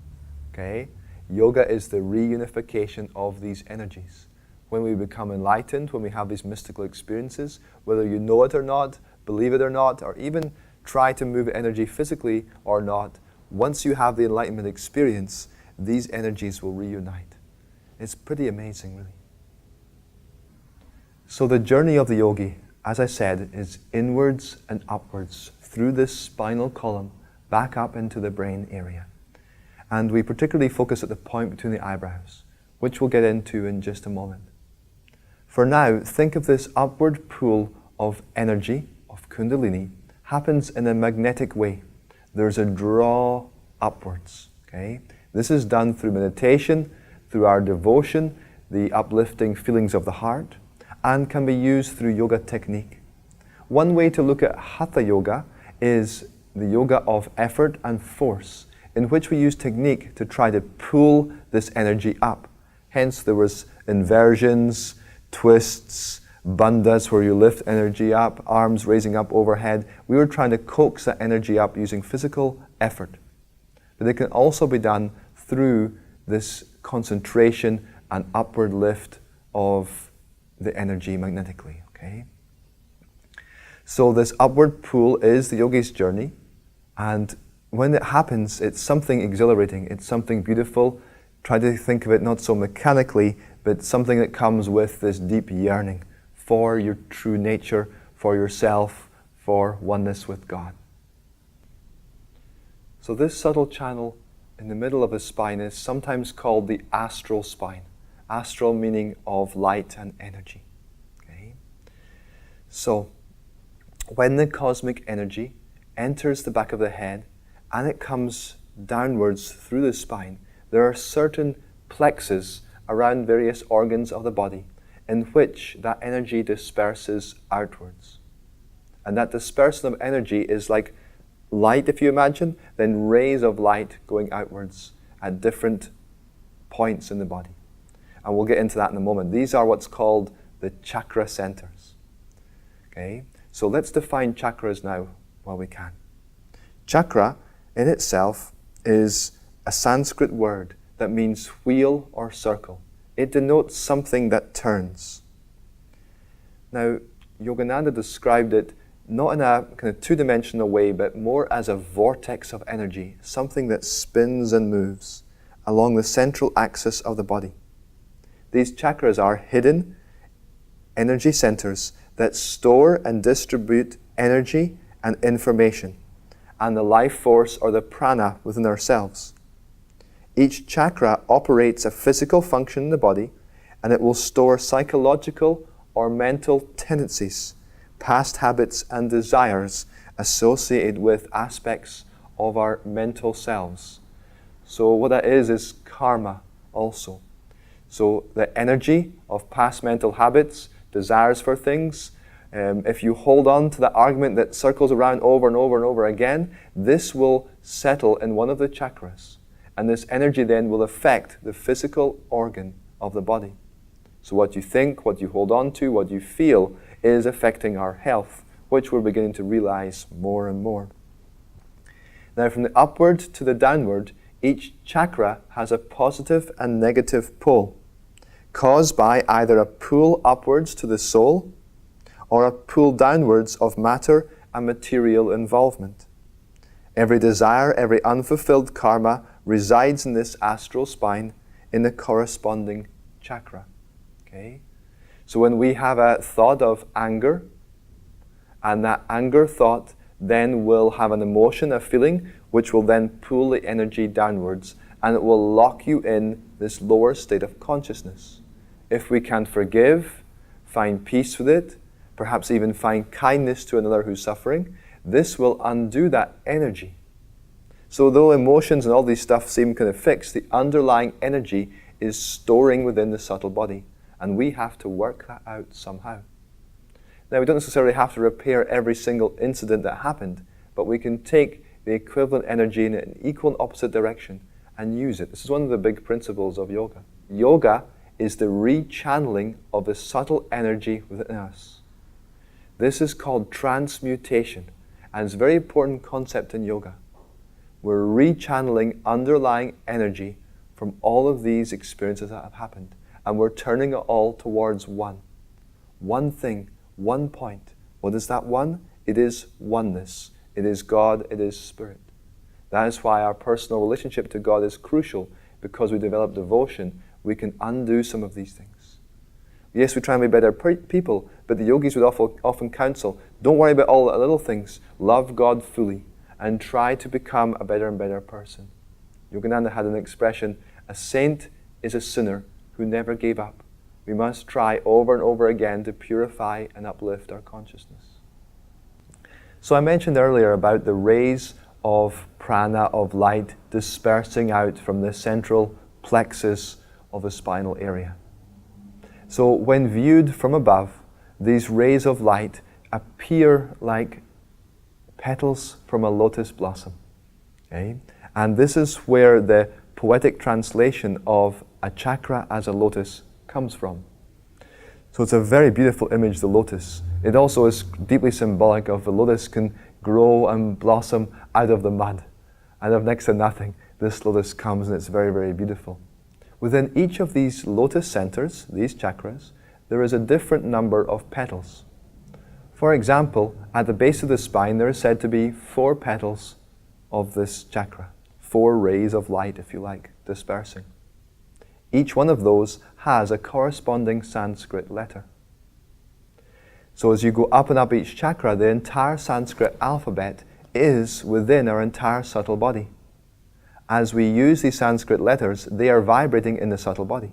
Okay? Yoga is the reunification of these energies. When we become enlightened, when we have these mystical experiences, whether you know it or not, believe it or not, or even try to move energy physically or not, once you have the enlightenment experience, these energies will reunite. It's pretty amazing, really. So the journey of the yogi, as I said, is inwards and upwards through this spinal column, back up into the brain area. And we particularly focus at the point between the eyebrows, which we'll get into in just a moment. For now, think of this upward pull of energy, of Kundalini, happens in a magnetic way. There's a draw upwards. Okay? This is done through meditation, through our devotion, the uplifting feelings of the heart, and can be used through yoga technique. One way to look at Hatha yoga is the yoga of effort and force, in which we use technique to try to pull this energy up. Hence there was inversions, twists, bandhas where you lift energy up, arms raising up overhead. We were trying to coax that energy up using physical effort. But it can also be done through this concentration and upward lift of the energy magnetically. Okay? So this upward pull is the yogi's journey, and when it happens, it's something exhilarating, it's something beautiful. Try to think of it not so mechanically, but something that comes with this deep yearning for your true nature, for yourself, for oneness with God. So this subtle channel in the middle of the spine is sometimes called the astral spine. Astral meaning of light and energy. Okay? So, when the cosmic energy enters the back of the head and it comes downwards through the spine, there are certain plexuses around various organs of the body in which that energy disperses outwards. And that dispersion of energy is like light, if you imagine, then rays of light going outwards at different points in the body. And we'll get into that in a moment. These are what's called the chakra centers. Okay? So let's define chakras now while we can. Chakra in itself is a Sanskrit word that means wheel or circle. It denotes something that turns. Now, Yogananda described it not in a kind of two-dimensional way, but more as a vortex of energy, something that spins and moves along the central axis of the body. These chakras are hidden energy centers that store and distribute energy and information, and the life force or the prana within ourselves. Each chakra operates a physical function in the body, and it will store psychological or mental tendencies, past habits and desires associated with aspects of our mental selves. So what that is karma also. So the energy of past mental habits, desires for things, if you hold on to that argument that circles around over and over and over again, this will settle in one of the chakras. And this energy then will affect the physical organ of the body. So what you think, what you hold on to, what you feel is affecting our health, which we're beginning to realize more and more. Now, from the upward to the downward, each chakra has a positive and negative pole, caused by either a pull upwards to the soul or a pull downwards of matter and material involvement. Every desire, every unfulfilled karma resides in this astral spine in the corresponding chakra. Okay? So when we have a thought of anger, and that anger thought then will have an emotion, a feeling, which will then pull the energy downwards, and it will lock you in this lower state of consciousness. If we can forgive, find peace with it, perhaps even find kindness to another who's suffering, this will undo that energy. So though emotions and all these stuff seem kind of fixed, the underlying energy is storing within the subtle body, and we have to work that out somehow. Now, we don't necessarily have to repair every single incident that happened, but we can take the equivalent energy in an equal and opposite direction and use it. This is one of the big principles of yoga. Yoga is the rechanneling of the subtle energy within us. This is called transmutation, and it's a very important concept in yoga. We're rechanneling underlying energy from all of these experiences that have happened, and we're turning it all towards one. One thing, one point. What is that one? It is oneness. It is God, it is Spirit. That is why our personal relationship to God is crucial, because we develop devotion, we can undo some of these things. Yes, we try and be better people, but the yogis would often counsel, don't worry about all the little things. Love God fully and try to become a better and better person. Yogananda had an expression, a saint is a sinner who never gave up. We must try over and over again to purify and uplift our consciousness. So I mentioned earlier about the rays of prana, of light, dispersing out from the central plexus of the spinal area. So when viewed from above, these rays of light appear like petals from a lotus blossom. Okay? And this is where the poetic translation of a chakra as a lotus comes from. So it's a very beautiful image, the lotus. It also is deeply symbolic of the lotus can grow and blossom out of the mud. Out of next to nothing, this lotus comes, and it's very, very beautiful. Within each of these lotus centers, these chakras, there is a different number of petals. For example, at the base of the spine, there is said to be 4 petals of this chakra, 4 rays of light, if you like, dispersing. Each one of those has a corresponding Sanskrit letter. So as you go up and up each chakra, the entire Sanskrit alphabet is within our entire subtle body. As we use these Sanskrit letters, they are vibrating in the subtle body.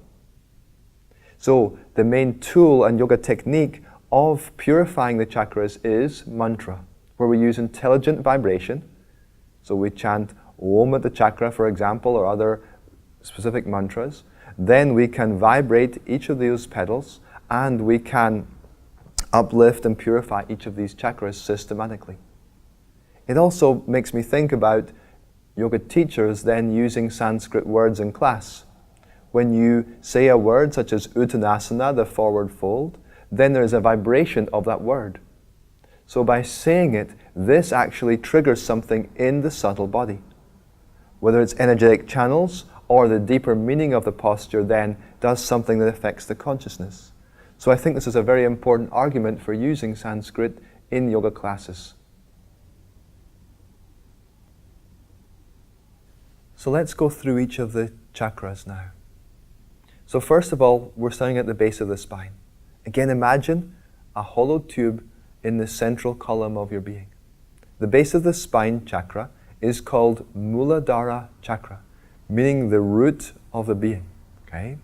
So the main tool and yoga technique of purifying the chakras is mantra, where we use intelligent vibration. So we chant Om at the chakra, for example, or other specific mantras. Then we can vibrate each of those petals, and we can uplift and purify each of these chakras systematically. It also makes me think about yoga teachers then using Sanskrit words in class. When you say a word such as Uttanasana, the forward fold, then there is a vibration of that word. So by saying it, this actually triggers something in the subtle body. Whether it's energetic channels or the deeper meaning of the posture then does something that affects the consciousness. So I think this is a very important argument for using Sanskrit in yoga classes. So let's go through each of the chakras now. So first of all, we're starting at the base of the spine. Again, imagine a hollow tube in the central column of your being. The base of the spine chakra is called Muladhara chakra, meaning the root of the being. Okay?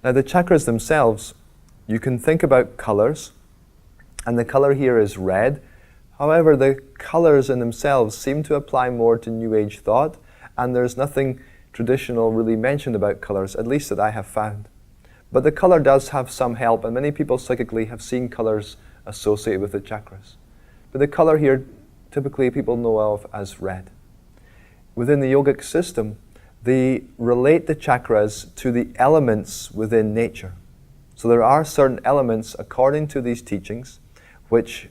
Now the chakras themselves, you can think about colors, and the color here is red. However, the colors in themselves seem to apply more to New Age thought, and there's nothing traditional really mentioned about colors, at least that I have found. But the color does have some help, and many people psychically have seen colors associated with the chakras. But the color here, typically people know of as red. Within the yogic system, they relate the chakras to the elements within nature. So there are certain elements, according to these teachings, which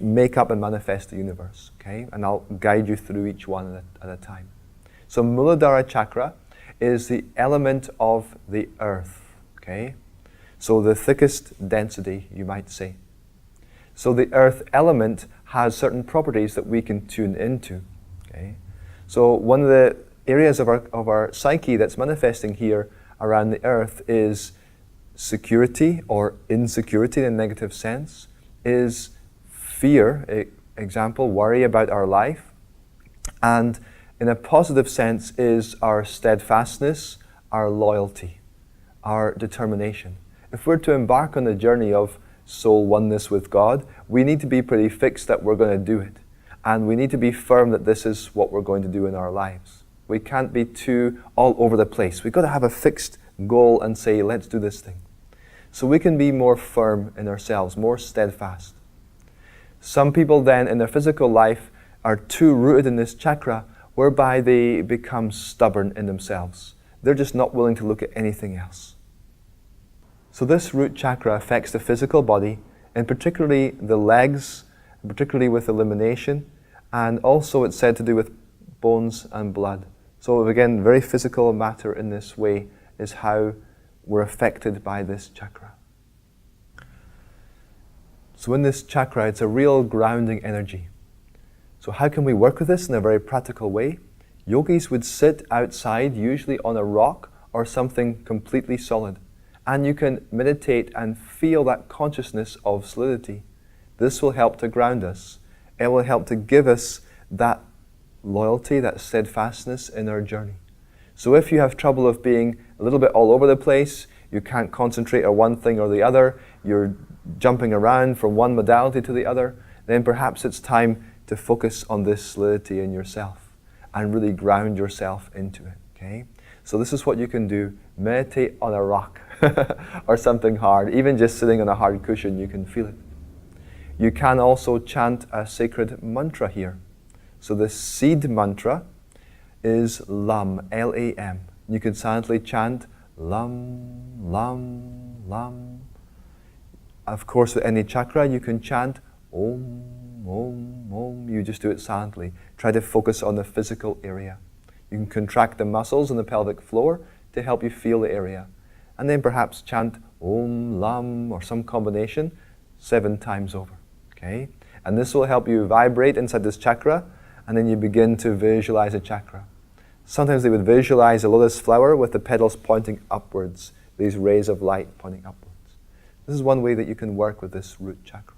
make up and manifest the universe. Okay? And I'll guide you through each one at a time. So Muladhara chakra is the element of the earth. Okay? So the thickest density, you might say. So the earth element has certain properties that we can tune into. Okay? So one of the areas of our psyche that's manifesting here around the earth is security or insecurity in a negative sense, is fear, example, worry about our life, and in a positive sense is our steadfastness, our loyalty, our determination. If we're to embark on the journey of soul oneness with God, we need to be pretty fixed that we're going to do it. And we need to be firm that this is what we're going to do in our lives. We can't be too all over the place. We've got to have a fixed goal and say, let's do this thing. So we can be more firm in ourselves, more steadfast. Some people then in their physical life are too rooted in this chakra, whereby they become stubborn in themselves. They're just not willing to look at anything else. So this root chakra affects the physical body, and particularly the legs, particularly with elimination, and also it's said to do with bones and blood. So again, very physical matter in this way is how we're affected by this chakra. So in this chakra, it's a real grounding energy. So how can we work with this in a very practical way? Yogis would sit outside, usually on a rock or something completely solid. And you can meditate and feel that consciousness of solidity. This will help to ground us. It will help to give us that loyalty, that steadfastness in our journey. So if you have trouble of being a little bit all over the place, you can't concentrate on one thing or the other, you're jumping around from one modality to the other, then perhaps it's time to focus on this solidity in yourself and really ground yourself into it. Okay? So this is what you can do. Meditate on a rock or something hard. Even just sitting on a hard cushion, you can feel it. You can also chant a sacred mantra here. So the seed mantra is Lam, L-A-M. You can silently chant Lam, Lam, Lam. Of course, with any chakra, you can chant Om, Om, Om. You just do it silently. Try to focus on the physical area. You can contract the muscles in the pelvic floor to help you feel the area. And then perhaps chant Om, Lam, or some combination 7 times over. Okay? And this will help you vibrate inside this chakra, and then you begin to visualize a chakra. Sometimes they would visualize a lotus flower with the petals pointing upwards, these rays of light pointing upwards. This is one way that you can work with this root chakra.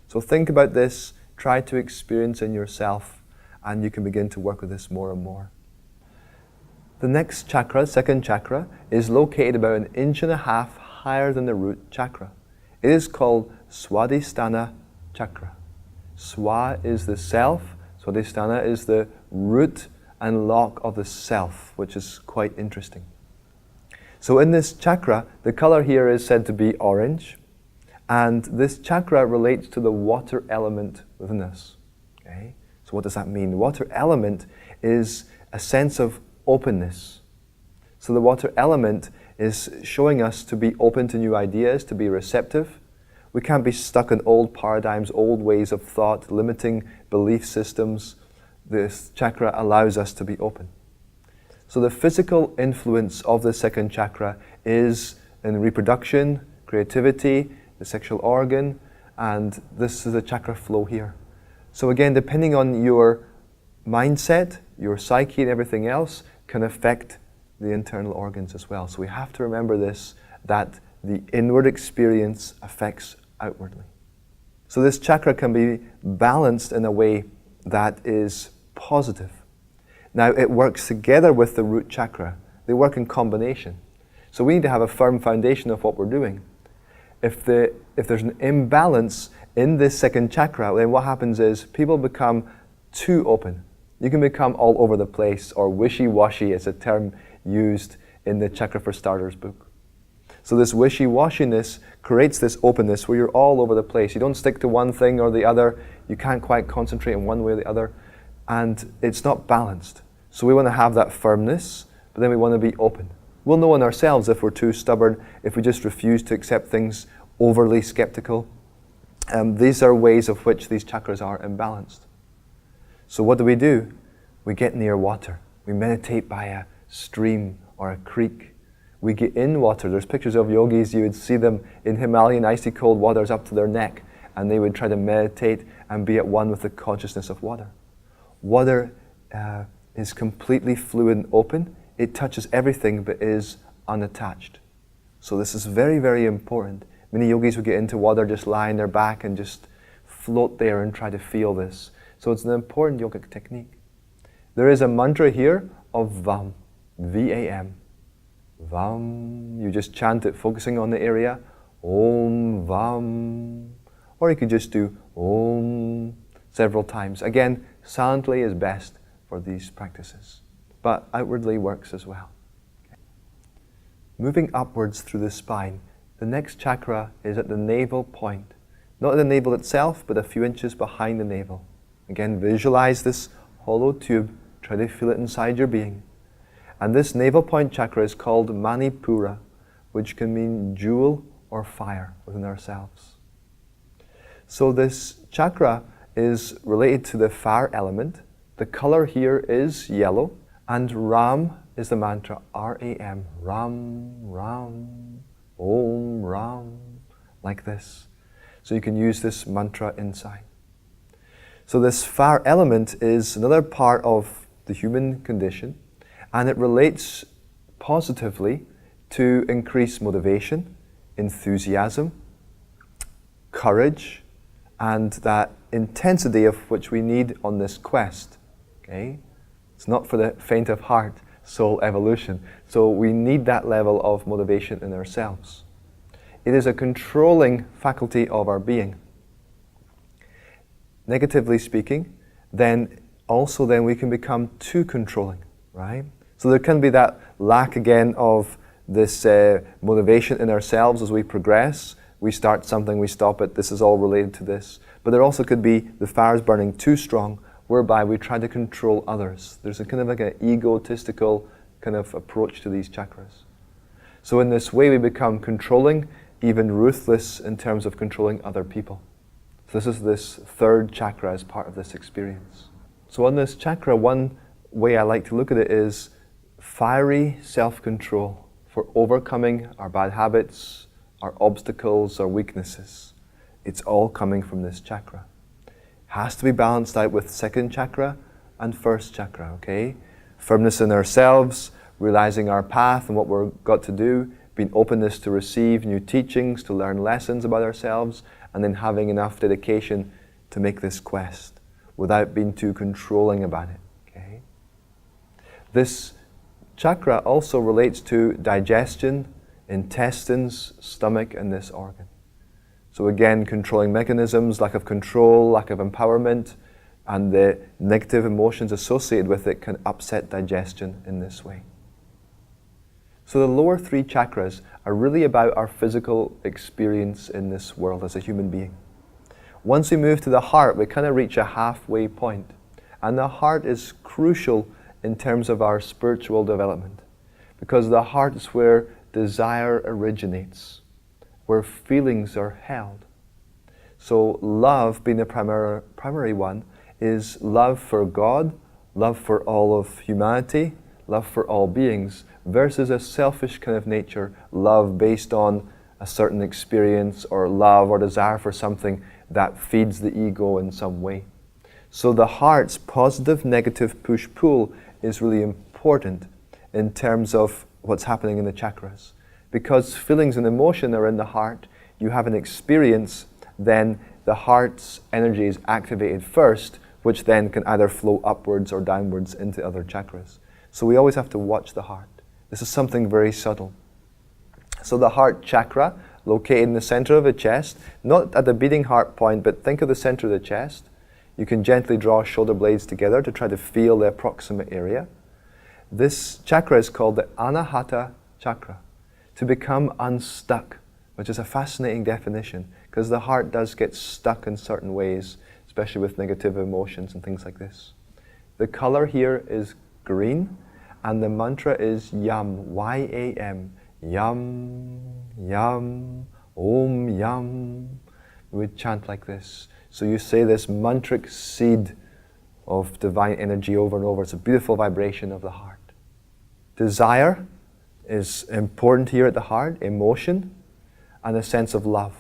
So think about this, try to experience in yourself, and you can begin to work with this more and more. The next chakra, second chakra, is located about 1.5 inches higher than the root chakra. It is called Swadhisthana chakra. Swa is the self, Swadhisthana is the root and lock of the self, which is quite interesting. So in this chakra, the color here is said to be orange, and this chakra relates to the water element within us. Okay? So what does that mean? The water element is a sense of openness. So the water element is showing us to be open to new ideas, to be receptive. We can't be stuck in old paradigms, old ways of thought, limiting belief systems. This chakra allows us to be open. So the physical influence of the second chakra is in reproduction, creativity, the sexual organ, and this is the chakra flow here. So again, depending on your mindset, your psyche and everything else can affect the internal organs as well. So we have to remember this, that the inward experience affects outwardly. So this chakra can be balanced in a way that is positive. Now it works together with the root chakra. They work in combination. So we need to have a firm foundation of what we're doing. If there's an imbalance in this second chakra, then what happens is people become too open. You can become all over the place, or wishy-washy is a term used in the Chakra for Starters book. So this wishy-washiness creates this openness where you're all over the place. You don't stick to one thing or the other. You can't quite concentrate in one way or the other. And it's not balanced. So we want to have that firmness, but then we want to be open. We'll know in ourselves if we're too stubborn, if we just refuse to accept things, overly skeptical. These are ways of which these chakras are imbalanced. So what do? We get near water. We meditate by a stream or a creek. We get in water. There's pictures of yogis, you would see them in Himalayan icy cold waters up to their neck, and they would try to meditate and be at one with the consciousness of water. Water is completely fluid and open. It touches everything but is unattached. So this is very, very important. Many yogis would get into water, just lie on their back and just float there and try to feel this. So it's an important yogic technique. There is a mantra here of VAM, V-A-M. VAM, you just chant it focusing on the area, Om VAM. Or you could just do Om several times. Again, silently is best for these practices, but outwardly works as well. Okay. Moving upwards through the spine, the next chakra is at the navel point. Not at the navel itself, but a few inches behind the navel. Again, visualize this hollow tube. Try to feel it inside your being. And this navel point chakra is called Manipura, which can mean jewel or fire within ourselves. So this chakra is related to the fire element. The color here is yellow, and Ram is the mantra, R-A-M, Ram, Ram, Om, Ram, like this. So you can use this mantra inside. So this fire element is another part of the human condition, and it relates positively to increased motivation, enthusiasm, courage, and that intensity of which we need on this quest. Okay? It's not for the faint of heart, soul evolution. So we need that level of motivation in ourselves. It is a controlling faculty of our being. Negatively speaking, then we can become too controlling, right? So there can be that lack again of this motivation in ourselves as we progress. We start something, we stop it, this is all related to this. But there also could be the fires burning too strong, whereby we try to control others. There's a kind of like an egotistical kind of approach to these chakras. So in this way we become controlling, even ruthless in terms of controlling other people. So this is this third chakra as part of this experience. So on this chakra, one way I like to look at it is fiery self-control for overcoming our bad habits, our obstacles, our weaknesses. It's all coming from this chakra. It has to be balanced out with second chakra and first chakra, okay? Firmness in ourselves, realizing our path and what we've got to do, being openness to receive new teachings, to learn lessons about ourselves, and then having enough dedication to make this quest without being too controlling about it, okay? This chakra also relates to digestion, intestines, stomach, and this organ. So again, controlling mechanisms, lack of control, lack of empowerment, and the negative emotions associated with it can upset digestion in this way. So the lower three chakras are really about our physical experience in this world as a human being. Once we move to the heart, we kind of reach a halfway point. And the heart is crucial in terms of our spiritual development, because the heart is where desire originates, where feelings are held. So love, being the primary one, is love for God, love for all of humanity, love for all beings, versus a selfish kind of nature, love based on a certain experience or love or desire for something that feeds the ego in some way. So the heart's positive, negative push-pull is really important in terms of what's happening in the chakras. Because feelings and emotion are in the heart, you have an experience, then the heart's energy is activated first, which then can either flow upwards or downwards into other chakras. So we always have to watch the heart. This is something very subtle. So the heart chakra, located in the center of the chest, not at the beating heart point, but think of the center of the chest. You can gently draw shoulder blades together to try to feel the approximate area. This chakra is called the Anahata chakra, to become unstuck, which is a fascinating definition, because the heart does get stuck in certain ways, especially with negative emotions and things like this. The color here is green, and the mantra is Yam, Y-A-M, Yam, Yam, Om Yam. We would chant like this. So you say this mantric seed of divine energy over and over. It's a beautiful vibration of the heart. Desire is important here at the heart, emotion, and a sense of love.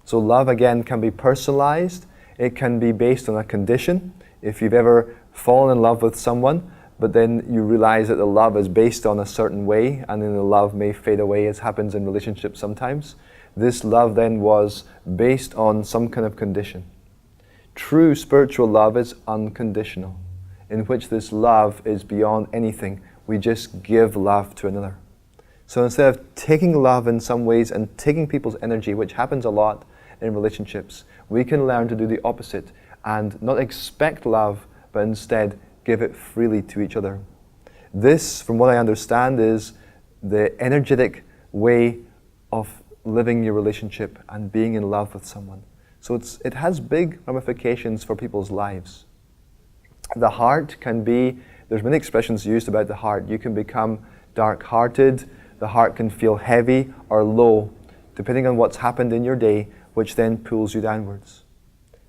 So love, again, can be personalized. It can be based on a condition. If you've ever fallen in love with someone, but then you realize that the love is based on a certain way, and then the love may fade away, as happens in relationships sometimes. This love then was based on some kind of condition. True spiritual love is unconditional, in which this love is beyond anything. We just give love to another. So instead of taking love in some ways and taking people's energy, which happens a lot in relationships, we can learn to do the opposite and not expect love, but instead give it freely to each other. This, from what I understand, is the energetic way of living your relationship and being in love with someone. So it has big ramifications for people's lives. The heart can be, there's many expressions used about the heart. You can become dark-hearted, the heart can feel heavy or low, depending on what's happened in your day, which then pulls you downwards.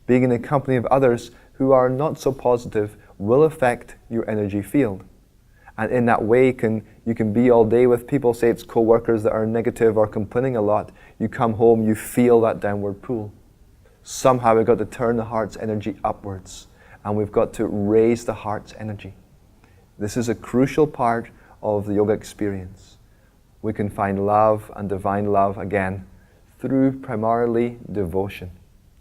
Being in the company of others who are not so positive will affect your energy field. And in that way, you can be all day with people, say it's co-workers that are negative or complaining a lot. You come home, you feel that downward pull. Somehow we've got to turn the heart's energy upwards, and we've got to raise the heart's energy. This is a crucial part of the yoga experience. We can find love and divine love again through primarily devotion.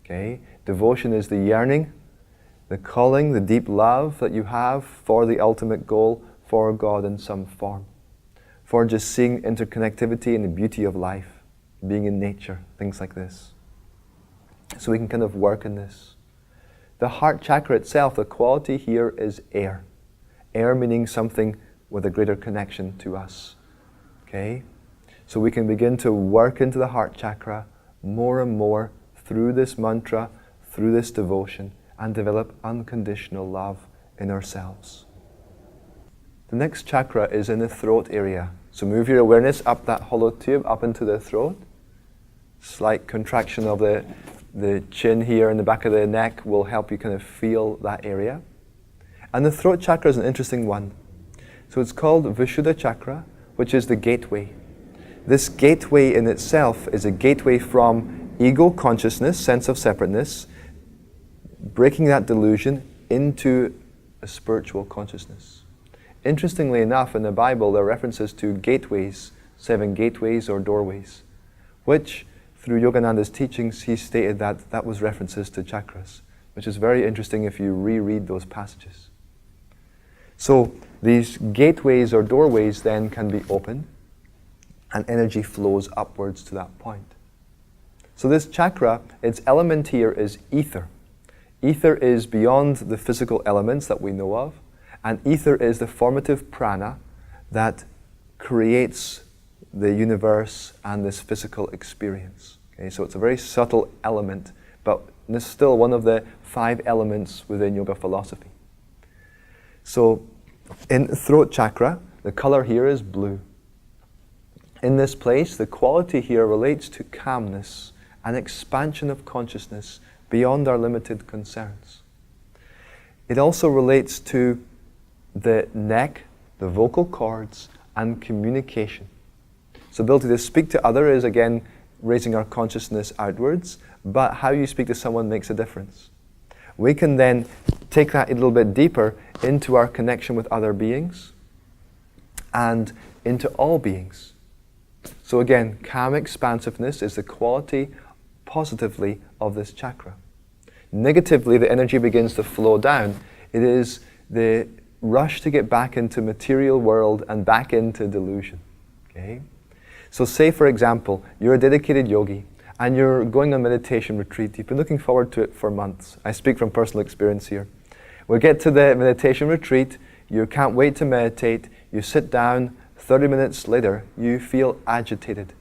Okay? Devotion is the yearning, the calling, the deep love that you have for the ultimate goal, for God in some form, for just seeing interconnectivity and the beauty of life, being in nature, things like this. So we can kind of work in this. The heart chakra itself, the quality here is air. Air meaning something with a greater connection to us. Okay? So we can begin to work into the heart chakra more and more through this mantra, through this devotion, and develop unconditional love in ourselves. The next chakra is in the throat area. So move your awareness up that hollow tube, up into the throat. Slight contraction of the chin here in the back of the neck will help you kind of feel that area. And the throat chakra is an interesting one. So it's called Vishuddha chakra, which is the gateway. This gateway in itself is a gateway from ego consciousness, sense of separateness, breaking that delusion into a spiritual consciousness. Interestingly enough, in the Bible, there are references to gateways, 7 gateways or doorways, which through Yogananda's teachings, he stated that that was references to chakras, which is very interesting if you reread those passages. So these gateways or doorways then can be open, and energy flows upwards to that point. So this chakra, its element here is ether. Ether is beyond the physical elements that we know of, and ether is the formative prana that creates the universe and this physical experience. Okay, so it's a very subtle element, but it's still one of the 5 elements within yoga philosophy. So in throat chakra, the color here is blue. In this place, the quality here relates to calmness an expansion of consciousness beyond our limited concerns. It also relates to the neck, the vocal cords, and communication. So ability to speak to others is, again, raising our consciousness outwards, but how you speak to someone makes a difference. We can then take that a little bit deeper into our connection with other beings and into all beings. So again, calm expansiveness is the quality positively of this chakra. Negatively, the energy begins to flow down. It is the rush to get back into material world and back into delusion. Okay? So say, for example, you're a dedicated yogi and you're going on meditation retreat. You've been looking forward to it for months. I speak from personal experience here. We get to the meditation retreat, you can't wait to meditate, you sit down, 30 minutes later, you feel agitated.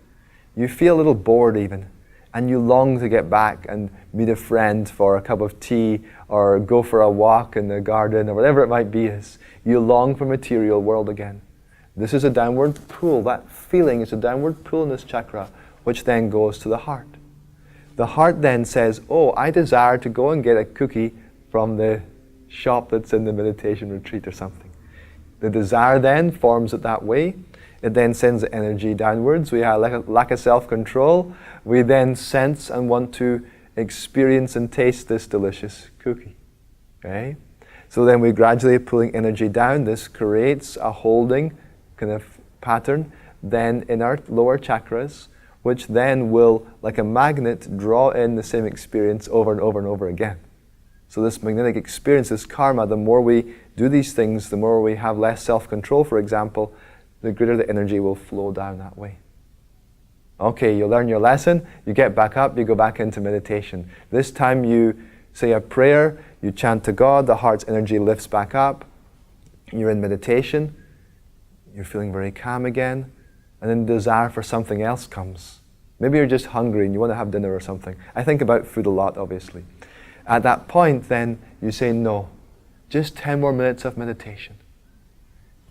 You feel a little bored even, and you long to get back and meet a friend for a cup of tea or go for a walk in the garden or whatever it might be. You long for material world again. This is a downward pull. That feeling is a downward pull in this chakra, which then goes to the heart. The heart then says, oh, I desire to go and get a cookie from the shop that's in the meditation retreat or something. The desire then forms it that way. It then sends the energy downwards. We have a lack of self-control. We then sense and want to experience and taste this delicious cookie. Okay? So then we're gradually pulling energy down. This creates a holding kind of pattern then in our lower chakras, which then will, like a magnet, draw in the same experience over and over and over again. So this magnetic experience, this karma, the more we do these things, the more we have less self-control, for example, the greater the energy will flow down that way. Okay, you learn your lesson, you get back up, you go back into meditation. This time you say a prayer, you chant to God, the heart's energy lifts back up, you're in meditation, you're feeling very calm again, and then the desire for something else comes. Maybe you're just hungry and you want to have dinner or something. I think about food a lot, obviously. At that point, then, you say no. Just 10 more minutes of meditation.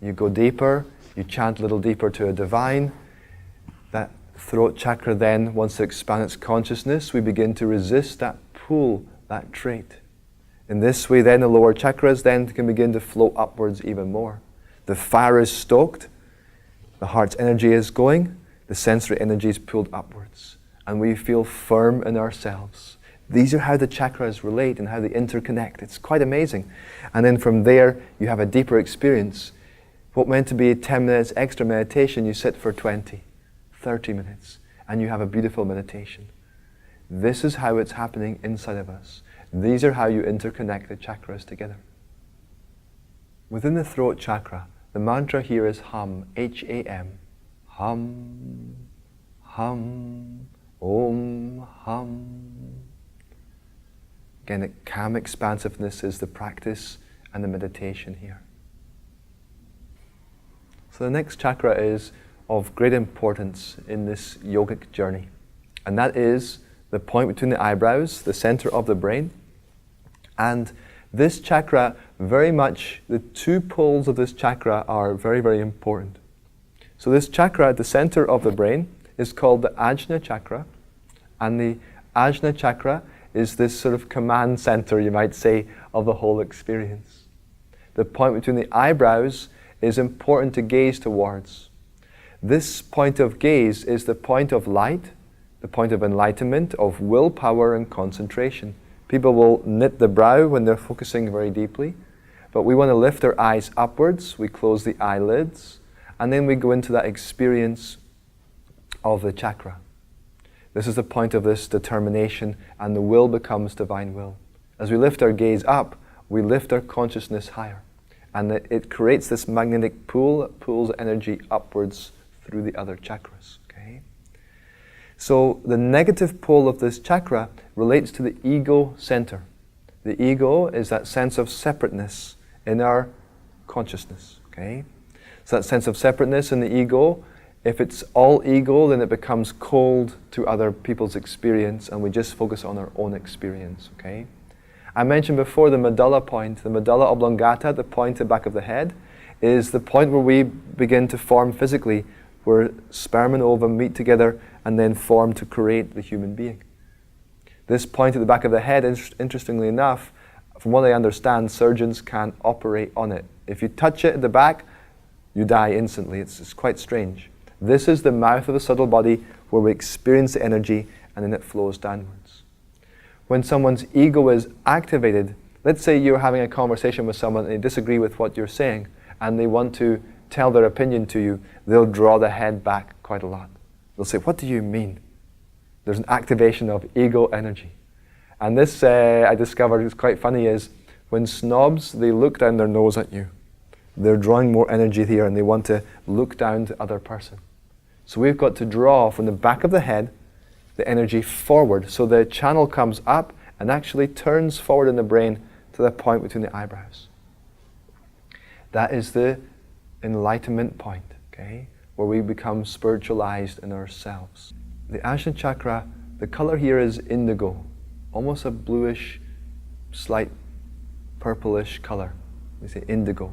You go deeper, you chant a little deeper to a divine. That throat chakra then wants to expand its consciousness. We begin to resist that pull, that trait. In this way, then, the lower chakras then can begin to flow upwards even more. The fire is stoked, the heart's energy is going, the sensory energy is pulled upwards, and we feel firm in ourselves. These are how the chakras relate and how they interconnect. It's quite amazing. And then from there, you have a deeper experience. What meant to be 10 minutes extra meditation, you sit for 20, 30 minutes, and you have a beautiful meditation. This is how it's happening inside of us. These are how you interconnect the chakras together. Within the throat chakra, the mantra here is hum, H-A-M. Hum, hum, om, hum. Again, calm expansiveness is the practice and the meditation here. So the next chakra is of great importance in this yogic journey. And that is the point between the eyebrows, the center of the brain. And this chakra, very much, the two poles of this chakra are very, very important. So this chakra at the center of the brain is called the Ajna chakra. And the Ajna chakra is this sort of command center, you might say, of the whole experience. The point between the eyebrows is important to gaze towards. This point of gaze is the point of light, the point of enlightenment, of willpower and concentration. People will knit the brow when they're focusing very deeply, but we want to lift our eyes upwards, we close the eyelids, and then we go into that experience of the chakra. This is the point of this determination, and the will becomes divine will. As we lift our gaze up, we lift our consciousness higher. And it creates this magnetic pull that pulls energy upwards through the other chakras. Okay? So the negative pole of this chakra relates to the ego center. The ego is that sense of separateness in our consciousness. Okay? So that sense of separateness in the ego, if it's all ego, then it becomes cold to other people's experience, and we just focus on our own experience. Okay? I mentioned before the medulla point, the medulla oblongata, the point at the back of the head, is the point where we begin to form physically, where sperm and ovum meet together and then form to create the human being. This point at the back of the head, interestingly enough, from what I understand, surgeons can't operate on it. If you touch it at the back, you die instantly. It's quite strange. This is the mouth of the subtle body where we experience the energy and then it flows downwards. When someone's ego is activated, let's say you're having a conversation with someone and they disagree with what you're saying and they want to tell their opinion to you, they'll draw the head back quite a lot. They'll say, "What do you mean?" There's an activation of ego energy. And this, I discovered, is quite funny, is when snobs, they look down their nose at you. They're drawing more energy here and they want to look down to the other person. So we've got to draw from the back of the head the energy forward. So the channel comes up and actually turns forward in the brain to the point between the eyebrows. That is the enlightenment point, okay, where we become spiritualized in ourselves. The Ajna chakra, the color here is indigo, almost a bluish, slight purplish color. We say indigo.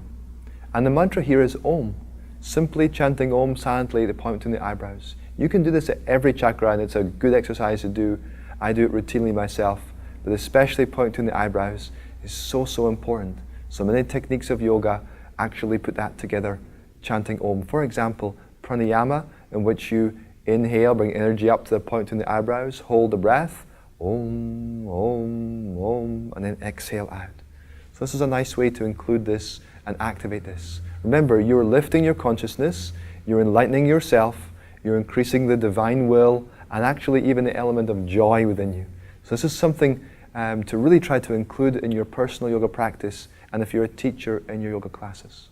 And the mantra here is Om. Simply chanting Om silently, the point between the eyebrows. You can do this at every chakra and it's a good exercise to do. I do it routinely myself, but especially point between the eyebrows is so important. So many techniques of yoga actually put that together, chanting Om. For example, pranayama, in which you inhale, bring energy up to the point between the eyebrows, hold the breath, Om, Om, Om, and then exhale out. So this is a nice way to include this and activate this. Remember, you're lifting your consciousness, you're enlightening yourself, you're increasing the divine will, and actually even the element of joy within you. So this is something to really try to include in your personal yoga practice, and if you're a teacher in your yoga classes.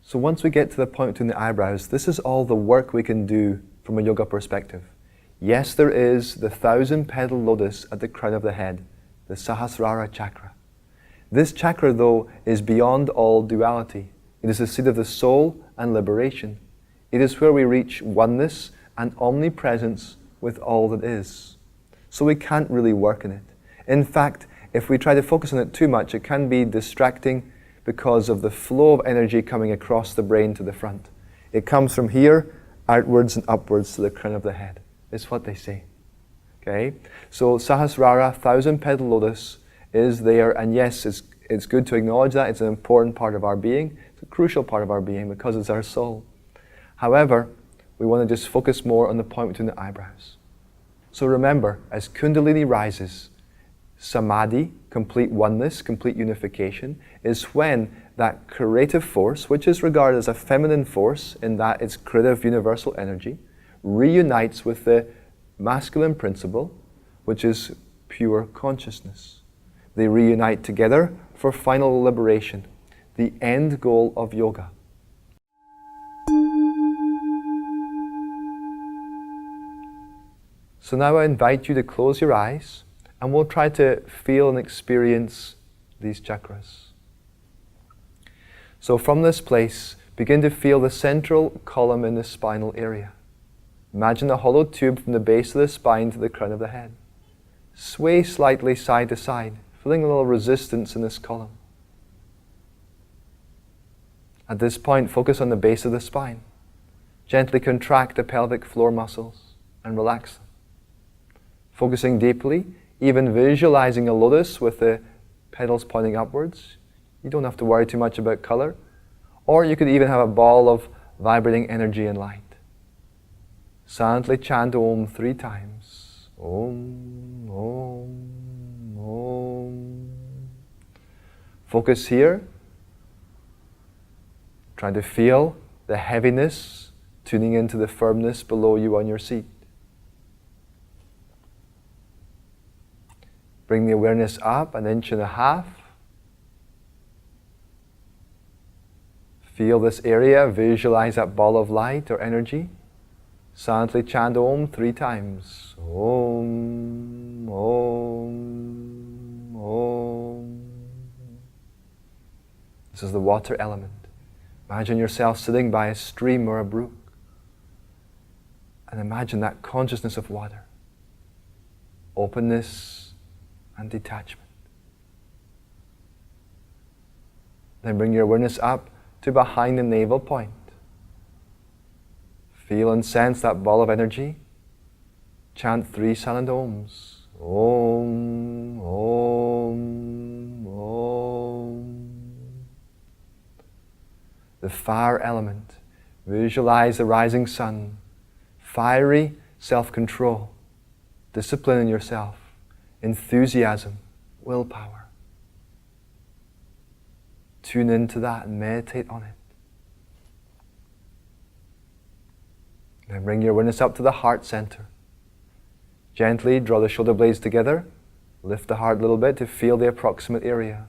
So once we get to the point between the eyebrows, this is all the work we can do from a yoga perspective. Yes, there is the 1,000-petal lotus at the crown of the head, the Sahasrara chakra. This chakra, though, is beyond all duality. It is the seat of the soul and liberation. It is where we reach oneness and omnipresence with all that is. So we can't really work in it. In fact, if we try to focus on it too much, it can be distracting because of the flow of energy coming across the brain to the front. It comes from here, outwards and upwards to the crown of the head. Is what they say. Okay? So Sahasrara, 1,000-petal lotus, is there, and yes, it's good to acknowledge that. It's an important part of our being. It's a crucial part of our being because it's our soul. However, we want to just focus more on the point between the eyebrows. So remember, as Kundalini rises, Samadhi, complete oneness, complete unification, is when that creative force, which is regarded as a feminine force in that it's creative universal energy, reunites with the masculine principle, which is pure consciousness. They reunite together for final liberation, the end goal of yoga. So now I invite you to close your eyes and we'll try to feel and experience these chakras. So from this place, begin to feel the central column in the spinal area. Imagine a hollow tube from the base of the spine to the crown of the head. Sway slightly side to side, feeling a little resistance in this column. At this point, focus on the base of the spine. Gently contract the pelvic floor muscles and relax them. Focusing deeply, even visualizing a lotus with the petals pointing upwards. You don't have to worry too much about color. Or you could even have a ball of vibrating energy and light. Silently chant Om 3 times. Om, Om, Om. Focus here. Try to feel the heaviness, tuning into the firmness below you on your seat. Bring the awareness up 1.5 inches. Feel this area, visualize that ball of light or energy. Silently chant Om 3 times. Om, Om, Om. This is the water element. Imagine yourself sitting by a stream or a brook. And imagine that consciousness of water. Openness and detachment. Then bring your awareness up to behind the navel point. Feel and sense that ball of energy. Chant 3 silent Oms. Om, Om, Om. The fire element. Visualize the rising sun. Fiery self-control. Discipline in yourself. Enthusiasm. Willpower. Tune into that and meditate on it. Then bring your awareness up to the heart center. Gently draw the shoulder blades together. Lift the heart a little bit to feel the approximate area.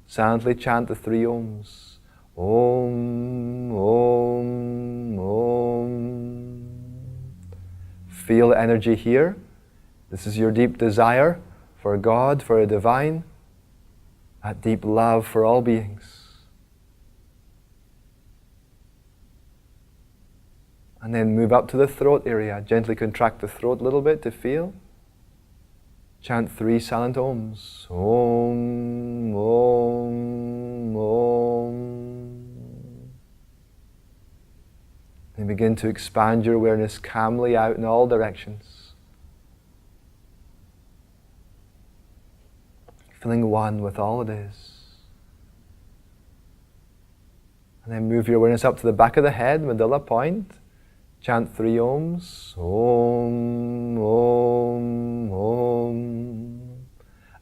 Silently chant the 3 Oms. Om, Om, Om. Feel the energy here. This is your deep desire for God, for a divine, that deep love for all beings. And then move up to the throat area. Gently contract the throat a little bit to feel. Chant 3 silent Oms. Om, Om, Om. Then begin to expand your awareness calmly out in all directions. Feeling one with all it is. And then move your awareness up to the back of the head, medulla point. Chant 3 Oms. Om, Om, Om.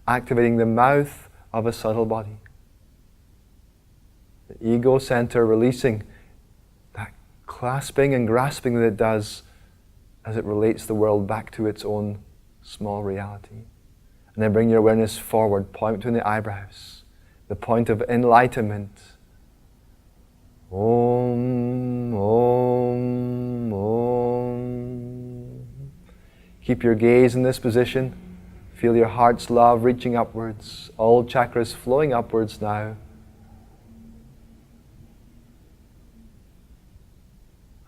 Activating the mouth of a subtle body. The ego center releasing that clasping and grasping that it does as it relates the world back to its own small reality. And then bring your awareness forward, point between the eyebrows, the point of enlightenment. Om, Om, Om. Keep your gaze in this position. Feel your heart's love reaching upwards, all chakras flowing upwards now.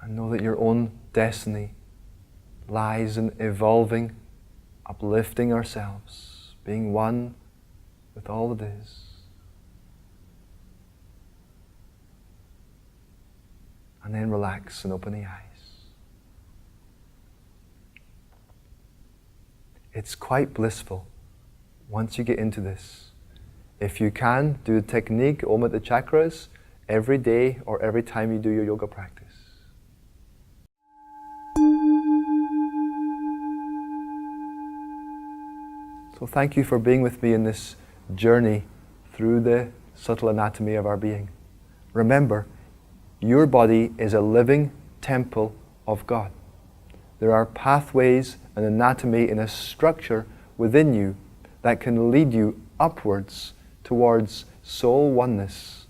And know that your own destiny lies in evolving, uplifting ourselves, being one with all that is. And then relax and open the eyes. It's quite blissful once you get into this. If you can, do the technique, Om at the chakras, every day or every time you do your yoga practice. So thank you for being with me in this journey through the subtle anatomy of our being. Remember, your body is a living temple of God. There are pathways and anatomy in a structure within you that can lead you upwards towards soul oneness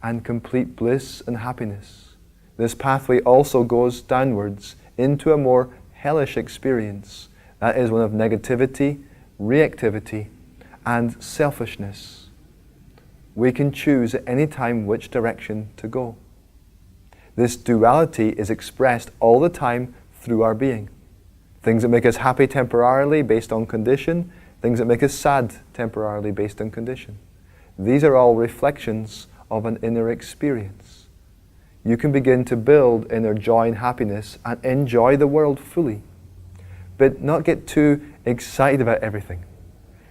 and complete bliss and happiness. This pathway also goes downwards into a more hellish experience. That is one of negativity, reactivity, and selfishness. We can choose at any time which direction to go. This duality is expressed all the time through our being. Things that make us happy temporarily based on condition, things that make us sad temporarily based on condition. These are all reflections of an inner experience. You can begin to build inner joy and happiness and enjoy the world fully, but not get too excited about everything.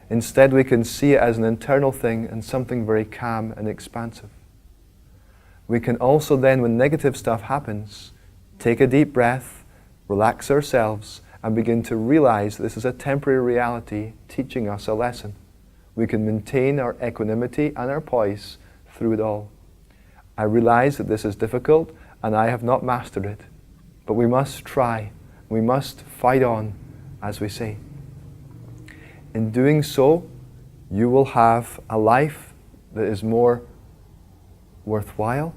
Instead, we can see it as an internal thing and something very calm and expansive. We can also then, when negative stuff happens, take a deep breath, relax ourselves, and begin to realize this is a temporary reality teaching us a lesson. We can maintain our equanimity and our poise through it all. I realize that this is difficult and I have not mastered it, but we must try. We must fight on, as we say. In doing so, you will have a life that is more worthwhile,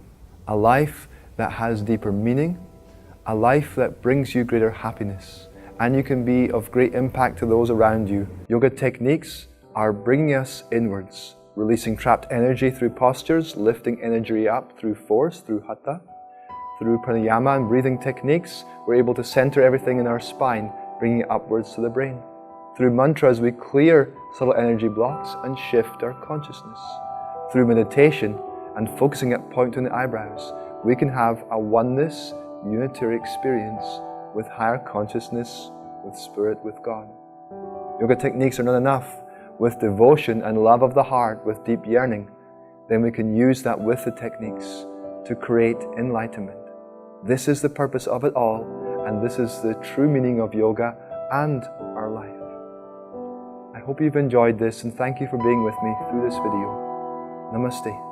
a life that has deeper meaning, a life that brings you greater happiness, and you can be of great impact to those around you. Yoga techniques are bringing us inwards, releasing trapped energy through postures, lifting energy up through force, through hatha. Through pranayama and breathing techniques, we're able to center everything in our spine, bringing it upwards to the brain. Through mantras, we clear subtle energy blocks and shift our consciousness. Through meditation and focusing at point on the eyebrows, we can have a oneness, unitary experience with higher consciousness, with spirit, with God. yoga techniques are not enough, with devotion and love of the heart, with deep yearning, then we can use that with the techniques to create enlightenment. This is the purpose of it all, and this is the true meaning of yoga and our life. I hope you've enjoyed this, and thank you for being with me through this video. Namaste.